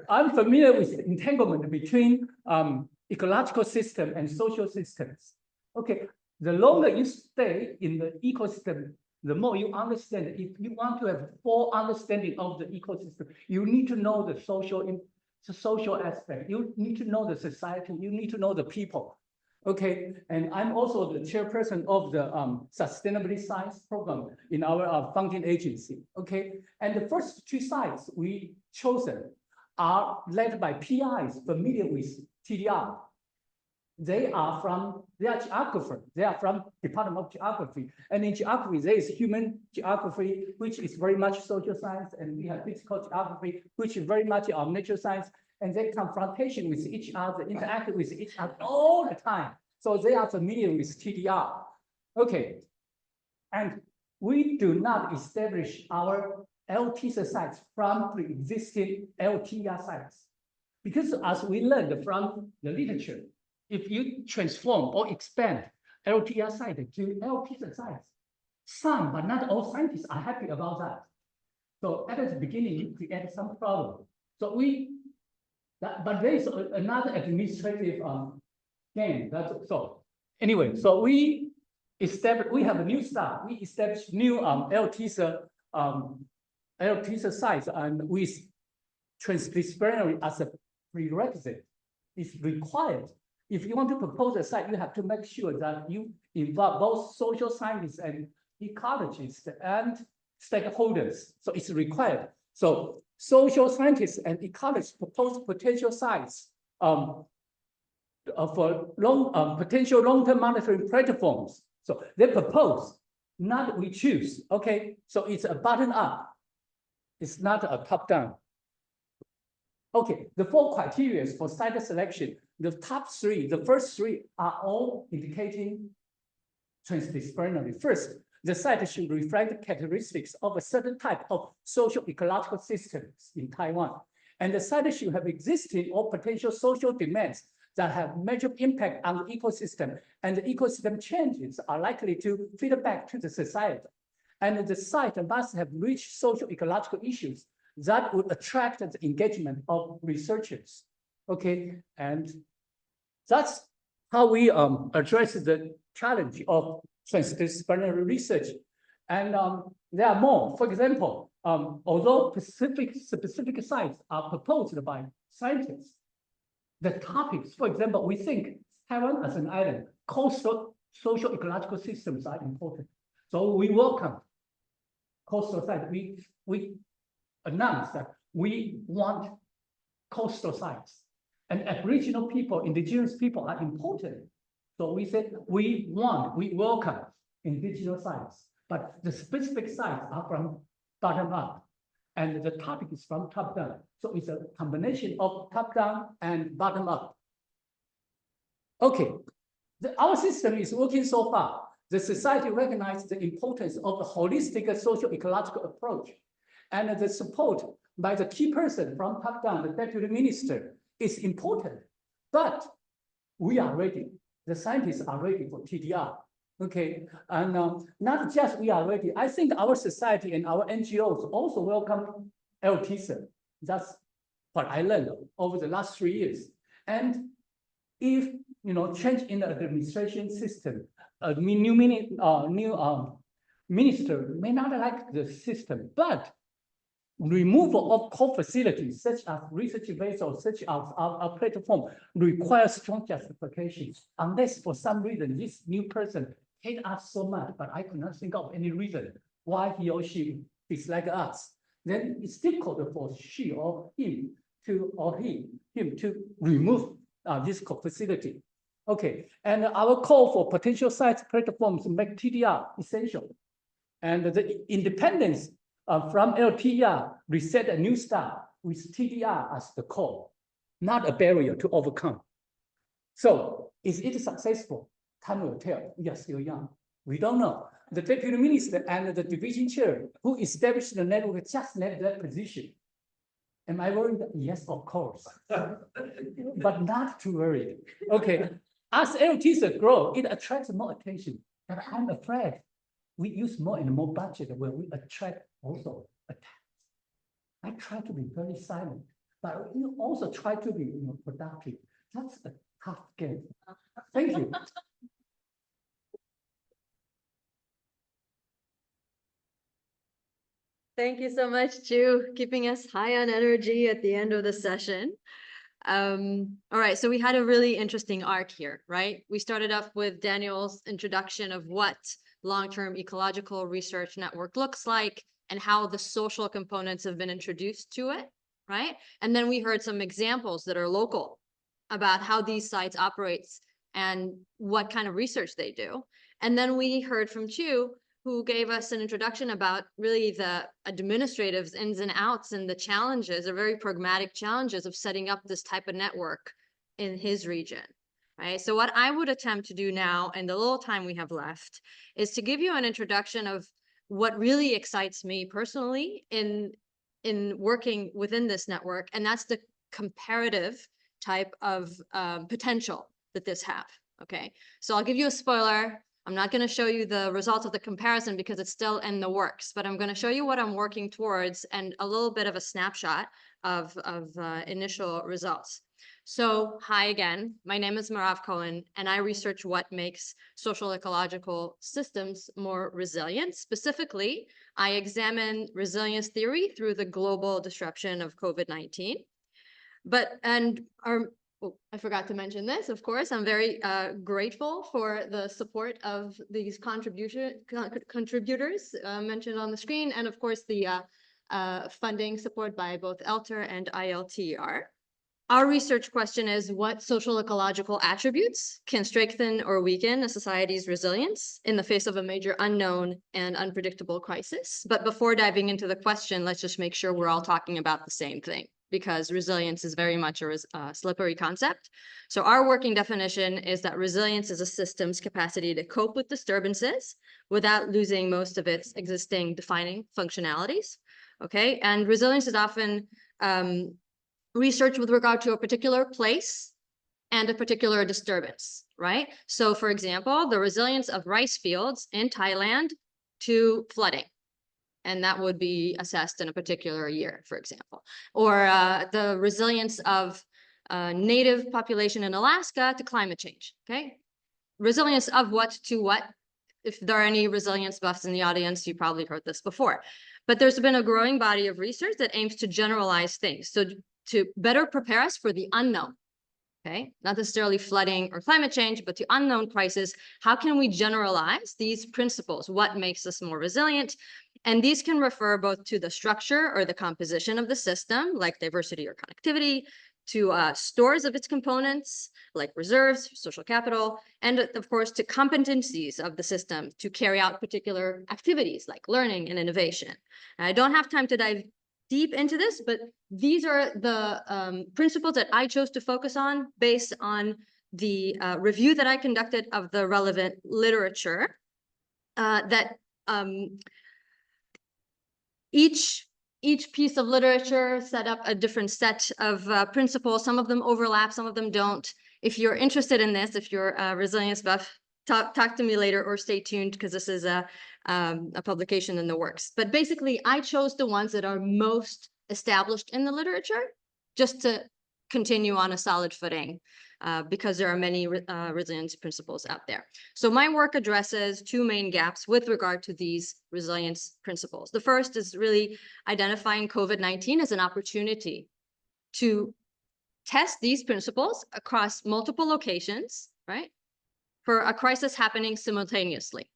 I'm familiar with the entanglement between ecological system and social systems. Okay, the longer you stay in the ecosystem, the more you understand. If you want to have full understanding of the ecosystem, you need to know the social aspect. You need to know the society. You need to know the people. Okay, and I'm also the chairperson of the sustainability science program in our funding agency. Okay, and the first 2 sites we chosen are led by PIs familiar with TDR. They are geographers. They are from Department of Geography. And in geography, there is human geography, which is very much social science, and we have physical geography, which is very much nature science. And they confrontation with each other, interact with each other all the time. So they are familiar with TDR. Okay, and we do not establish our LTSER sites from pre-existing LTER sites. Because as we learned from the literature, if you transform or expand LTER site to LTSER sites, some, but not all scientists are happy about that. So at the beginning, you create some problem. So but there is another administrative game. So Anyway, so we have a new start. We established new LTSER sites and with transdisciplinary as a prerequisite. It's required. If you want to propose a site, you have to make sure that you involve both social scientists and ecologists and stakeholders. So it's required. So social scientists and ecologists propose potential sites for potential long-term monitoring platforms. So they propose, not we choose. Okay, so it's a bottom up. It's not a top down. Okay, the 4 criteria for site selection. The top 3, the first 3 are all indicating transdisciplinary. First, the site should reflect the characteristics of a certain type of socio-ecological systems in Taiwan. And the site should have existing or potential social demands that have major impact on the ecosystem, and the ecosystem changes are likely to feed back to the society. And the site must have rich socio-ecological issues that would attract the engagement of researchers. Okay, and that's how we address the challenge of transdisciplinary research. And there are more. For example, although specific sites are proposed by scientists, the topics, for example, we think Taiwan as an island, coastal socio-ecological systems are important. So we welcome coastal sites. We announced that we want coastal sites. And Aboriginal people, indigenous people are important. So we said we welcome indigenous sites, but the specific sites are from bottom up, and the topic is from top down. So it's a combination of top down and bottom up. Okay, our system is working so far. The society recognizes the importance of a holistic socio-ecological approach, and the support by the key person from top down, the deputy minister, is important. But we are ready. The scientists are ready for TDR. Okay, and not just we are ready. I think our society and our NGOs also welcome LTSER. That's what I learned over the last 3 years. And if change in the administration system, a new minister may not like the system, but removal of core facilities such as research vessels, such as our platform, requires strong justifications. Unless for some reason this new person hate us so much, but I could not think of any reason why he or she dislike us, then it's difficult for she or him to remove this core facility. Okay, and our call for potential site platforms make TDR essential, and the independence from LTER reset a new start with TDR as the core, not a barrier to overcome. So is it successful? Time will tell. We are still young. We don't know. The deputy minister and the division chair who established the network just left that position. Am I worried? Yes, of course. But not too worried. Okay. As LTSER grow, it attracts more attention. And I'm afraid we use more and more budget when we attract also attacks. I try to be very silent, but you also try to be productive. That's a tough game. Thank you. Thank you so much, Chu, keeping us high on energy at the end of the session. All right, so we had a really interesting arc here, right? We started off with Daniel's introduction of what long-term ecological research network looks like and how the social components have been introduced to it, right? And then we heard some examples that are local about how these sites operate and what kind of research they do. And then we heard from Chu, who gave us an introduction about really the administrative ins and outs and the challenges, the very pragmatic challenges of setting up this type of network in his region, right? So what I would attempt to do now, in the little time we have left, is to give you an introduction of what really excites me personally in working within this network, and that's the comparative type of potential that this have, okay? So I'll give you a spoiler. I'm not going to show you the results of the comparison because it's still in the works, but I'm going to show you what I'm working towards and a little bit of a snapshot of initial results. So hi again, my name is Merav Cohen, and I research what makes social ecological systems more resilient. Specifically, I examine resilience theory through the global disruption of COVID-19. I forgot to mention this, of course, I'm very grateful for the support of these contributors mentioned on the screen, and of course the funding support by both LTSER and ILTER. Our research question is, what social ecological attributes can strengthen or weaken a society's resilience in the face of a major unknown and unpredictable crisis? But before diving into the question, let's just make sure we're all talking about the same thing, because resilience is very much a slippery concept. So our working definition is that resilience is a system's capacity to cope with disturbances without losing most of its existing defining functionalities. Okay, and resilience is often research with regard to a particular place and a particular disturbance, right? So for example, the resilience of rice fields in Thailand to flooding, and that would be assessed in a particular year, for example. Or the resilience of native population in Alaska to climate change, okay? Resilience of what to what? If there are any resilience buffs in the audience, you probably heard this before. But there's been a growing body of research that aims to generalize things. So to better prepare us for the unknown, okay? Not necessarily flooding or climate change, but to unknown crisis, how can we generalize these principles? What makes us more resilient? And these can refer both to the structure or the composition of the system, like diversity or connectivity, to stores of its components, like reserves, social capital, and of course, to competencies of the system to carry out particular activities like learning and innovation. And I don't have time to dive deep into this, but these are the principles that I chose to focus on based on the review that I conducted of the relevant literature that each piece of literature set up a different set of principles. Some of them overlap, some of them don't. If you're interested in this, if you're a resilience buff, talk to me later or stay tuned, because this is a publication in the works. But basically, I chose the ones that are most established in the literature just to continue on a solid footing, because there are many resilience principles out there. So my work addresses two main gaps with regard to these resilience principles. The first is really identifying COVID-19 as an opportunity to test these principles across multiple locations, right, for a crisis happening simultaneously.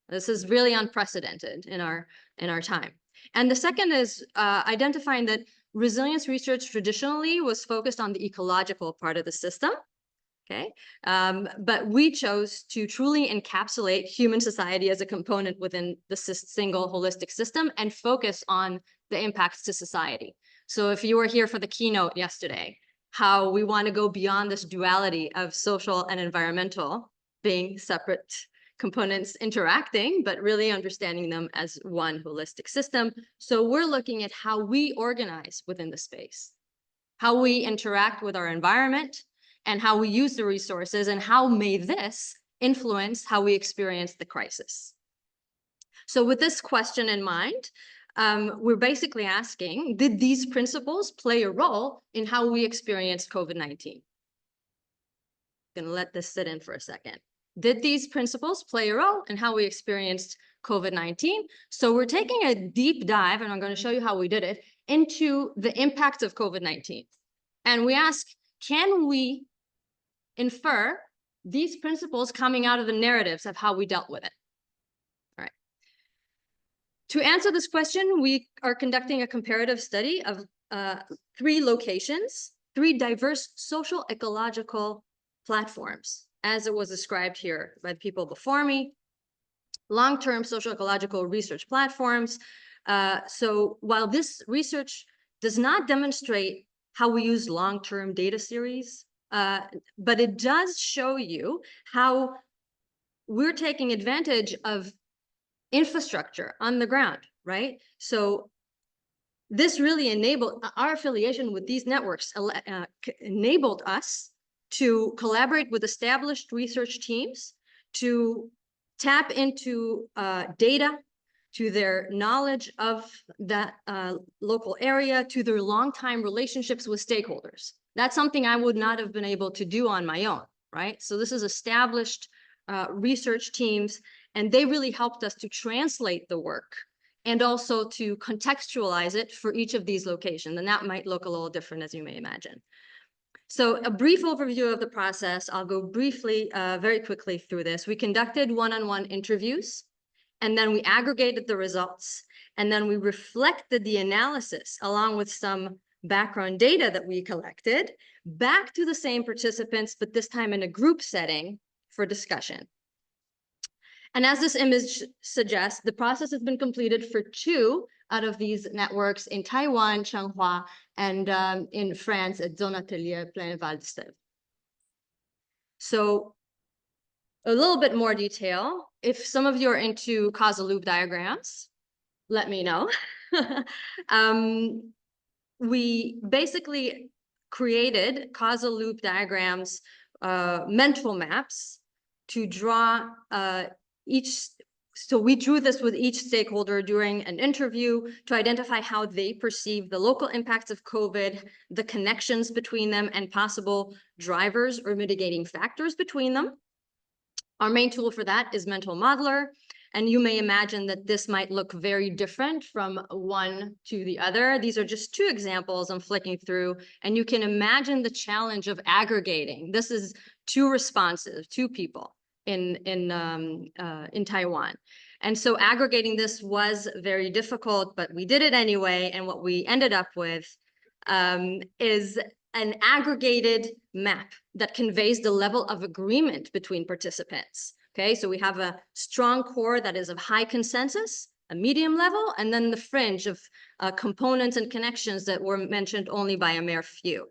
This is really unprecedented in our time. And the second is identifying that resilience research traditionally was focused on the ecological part of the system, okay? But we chose to truly encapsulate human society as a component within the single holistic system and focus on the impacts to society. So if you were here for the keynote yesterday, how we want to go beyond this duality of social and environmental being separate components interacting, but really understanding them as one holistic system. So we're looking at how we organize within the space, how we interact with our environment, and how we use the resources, and how may this influence how we experience the crisis. So with this question in mind, we're basically asking, did these principles play a role in how we experienced COVID-19? I'm gonna let this sit in for a second. Did these principles play a role in how we experienced COVID-19? So we're taking a deep dive, and I'm going to show you how we did it, into the impacts of COVID-19. And we ask, can we infer these principles coming out of the narratives of how we dealt with it? All right. To answer this question, we are conducting a comparative study of 3 locations, 3 diverse social ecological platforms, as it was described here by the people before me. Long-term socio-ecological research platforms. So while this research does not demonstrate how we use long-term data series, but it does show you how we're taking advantage of infrastructure on the ground, right? So this really enabled our affiliation with these networks, enabled us to collaborate with established research teams, to tap into data, to their knowledge of that local area, to their long-time relationships with stakeholders. That's something I would not have been able to do on my own, right? So this is established research teams, and they really helped us to translate the work and also to contextualize it for each of these locations. And that might look a little different, as you may imagine. So a brief overview of the process. I'll go briefly, very quickly through this. We conducted one-on-one interviews, and then we aggregated the results, and then we reflected the analysis along with some background data that we collected back to the same participants, but this time in a group setting for discussion. And as this image suggests, the process has been completed for 2 out of these networks in Taiwan, Changhua, and in France at Zone Atelier Plaine-Val d'Estève. So a little bit more detail. If some of you are into causal loop diagrams, let me know. We basically created causal loop diagrams, mental maps to draw so we drew this with each stakeholder during an interview to identify how they perceive the local impacts of COVID, the connections between them, and possible drivers or mitigating factors between them. Our main tool for that is Mental Modeler, and you may imagine that this might look very different from one to the other. These are just 2 examples I'm flicking through, and you can imagine the challenge of aggregating. This is 2 responses, 2 people in Taiwan. And so aggregating this was very difficult, but we did it anyway. And what we ended up with is an aggregated map that conveys the level of agreement between participants. Okay, so we have a strong core that is of high consensus, a medium level, and then the fringe of components and connections that were mentioned only by a mere few.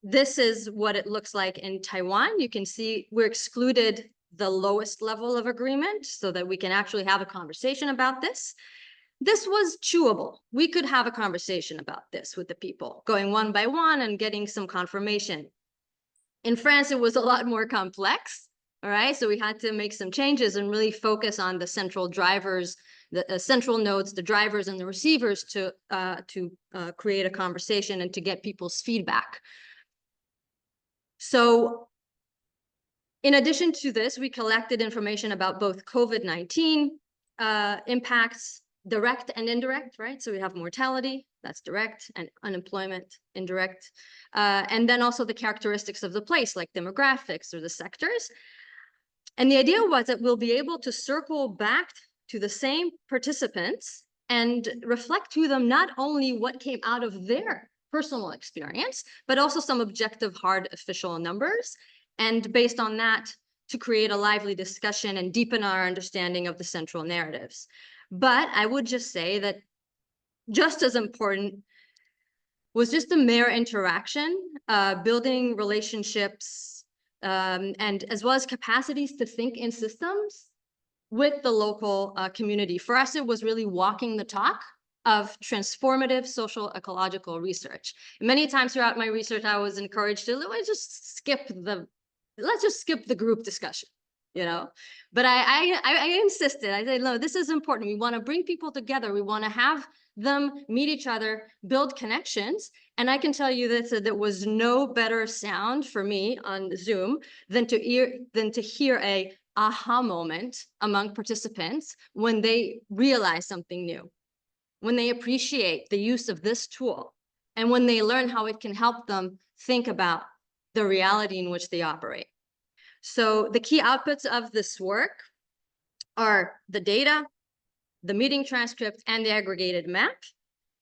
This is what it looks like in Taiwan. You can see we're excluded the lowest level of agreement so that we can actually have a conversation about this. This was chewable. We could have a conversation about this with the people, going one by one and getting some confirmation. In France, it was a lot more complex. All right, so we had to make some changes and really focus on the central drivers, the central nodes, the drivers and the receivers to create a conversation and to get people's feedback. So in addition to this, we collected information about both COVID-19 impacts, direct and indirect, right? So we have mortality, that's direct, and unemployment, indirect. And then also the characteristics of the place, like demographics or the sectors. And the idea was that we'll be able to circle back to the same participants and reflect to them not only what came out of their personal experience, but also some objective hard official numbers. And based on that, to create a lively discussion and deepen our understanding of the central narratives. But I would just say that just as important was just the mere interaction, building relationships, and as well as capacities to think in systems with the local community. For us, it was really walking the talk of transformative social ecological research. Many times throughout my research, I was encouraged to let's just skip the group discussion, you know. But I insisted. I said, no, this is important. We want to bring people together. We want to have them meet each other, build connections. And I can tell you that there was no better sound for me on Zoom than to hear a aha moment among participants when they realize something new, when they appreciate the use of this tool, and when they learn how it can help them think about the reality in which they operate. So the key outputs of this work are the data, the meeting transcript, and the aggregated map.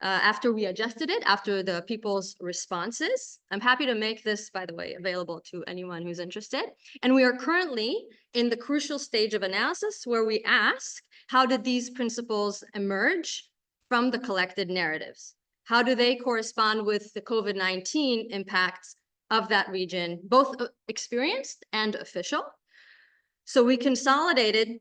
After we adjusted it, after the people's responses. I'm happy to make this, by the way, available to anyone who's interested. And we are currently in the crucial stage of analysis where we ask, how did these principles emerge from the collected narratives? How do they correspond with the COVID-19 impacts of that region, both experienced and official? So we consolidated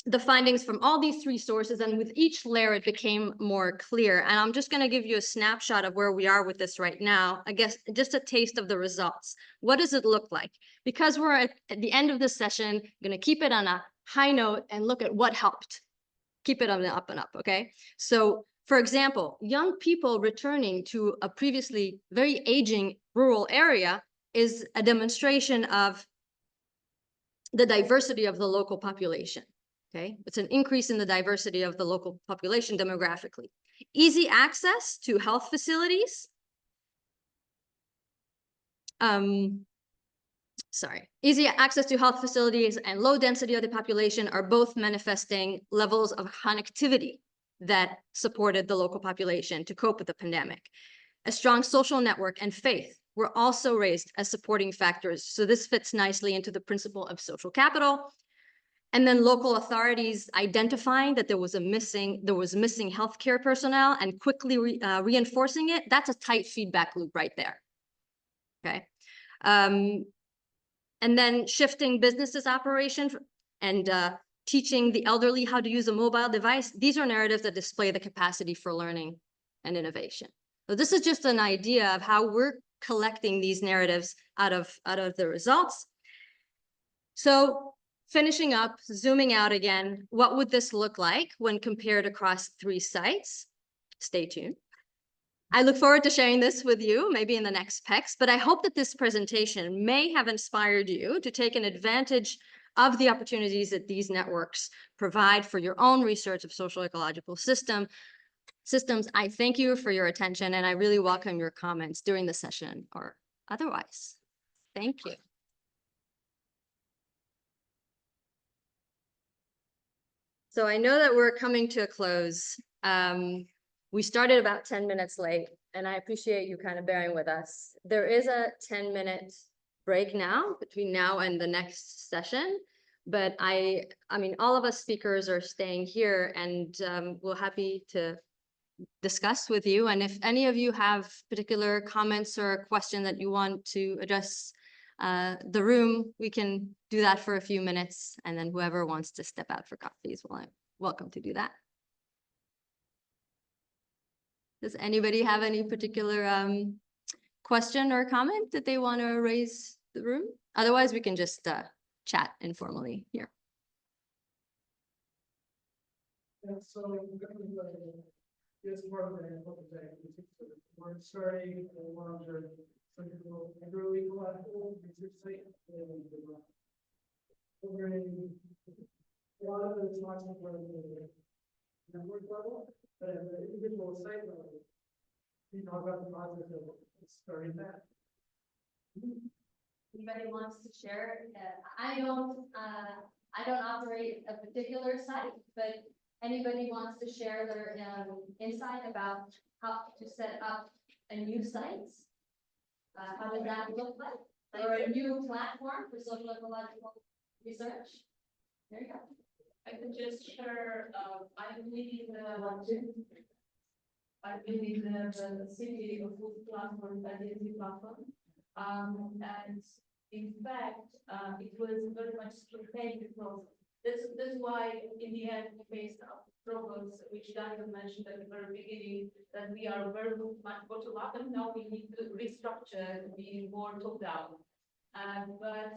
the findings from all these 3 sources, and with each layer, it became more clear. And I'm just going to give you a snapshot of where we are with this right now. I guess just a taste of the results. What does it look like? Because we're at the end of this session, I'm going to keep it on a high note and look at what helped. Keep it on the up and up, okay? So For example, young people returning to a previously very aging rural area is a demonstration of the diversity of the local population, okay? It's an increase in the diversity of the local population demographically. Easy access to health facilities. Easy access to health facilities and low density of the population are both manifesting levels of connectivity that supported the local population to cope with the pandemic. A strong social network and faith were also raised as supporting factors. So this fits nicely into the principle of social capital. And then local authorities identifying that there was missing healthcare personnel and quickly reinforcing it. That's a tight feedback loop right there. Okay. And then shifting businesses operation and teaching the elderly how to use a mobile device. These are narratives that display the capacity for learning and innovation. So this is just an idea of how we're collecting these narratives out of the results. So finishing up, zooming out again, what would this look like when compared across 3 sites? Stay tuned. I look forward to sharing this with you, maybe in the next PECS, but I hope that this presentation may have inspired you to take an advantage of the opportunities that these networks provide for your own research of social ecological systems. I thank you for your attention, and I really welcome your comments during the session or otherwise. Thank you. So I know that we're coming to a close. We started about 10 minutes late, and I appreciate you kind of bearing with us. There is a 10-minute break now between now and the next session, but I mean, all of us speakers are staying here, and we're happy to discuss with you. And if any of you have particular comments or a question that you want to address the room, we can do that for a few minutes, and then whoever wants to step out for coffee is welcome to do that. Does anybody have any particular question or comment that they want to raise the room? Otherwise, we can just chat informally here. This program, we're starting one of the agro-ecological research site. We're in a lot of the talks about the network level, but at the individual site level, we talk about the process of starting that. Anybody wants to share? I don't operate a particular site, but anybody wants to share their insight about how to set up a new site? How does that look like? Or a new platform for social ecological research? There you go. I can just share, I believe the city of food platform, identity platform. And in fact, it was very much strategic process. This is why in the end we faced problems which Daniel mentioned at the very beginning, that we are very much bottom up, and now we need to restructure to be more top down. But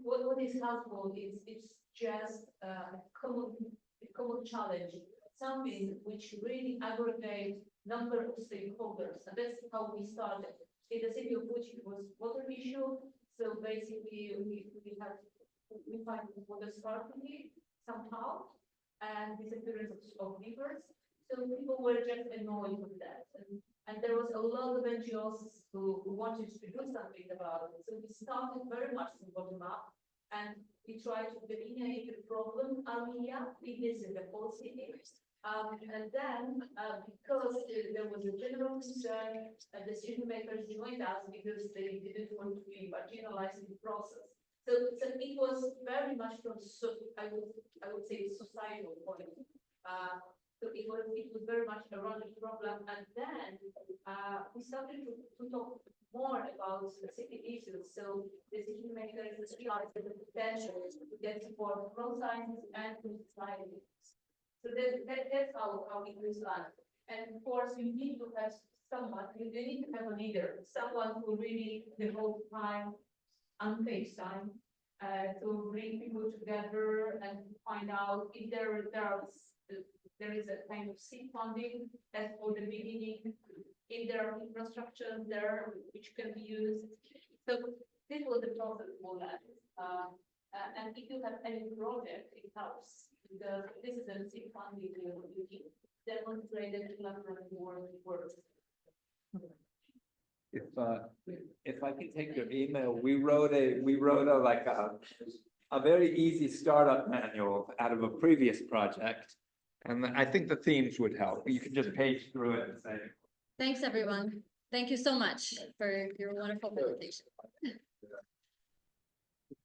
what is helpful is it's just a common challenge, something which really aggregate number of stakeholders, and that's how we started. In the city of Łódź, it was water issue, so basically we find water scarcity somehow, and disappearance of rivers. So people were just annoyed with that, and there was a lot of NGOs who wanted to do something about it. So we started very much from bottom up, and we tried to delineate the problem area. We visited the whole city. And then, because there was a general concern, decision makers joined us because they didn't want to be marginalized in the process. So it was very much from, I would say, societal point. So it was very much a running problem. And then we started to talk more about specific issues. So decision makers realized the potential to get support from science and from society. So that's how we respond. And of course, you need to have someone, you need to have a leader, someone who really devotes time, unpaid time, to bring people together and find out if there is a kind of seed funding that's for the beginning, if there are infrastructures there which can be used. So this was the process for that. And if you have any project in-house, because this is a seed funding, you can demonstrate that collaborative work. If I can take your email, we wrote a very easy startup manual out of a previous project. And I think the themes would help. You can just page through it and say. Thanks, everyone. Thank you so much for your wonderful presentation.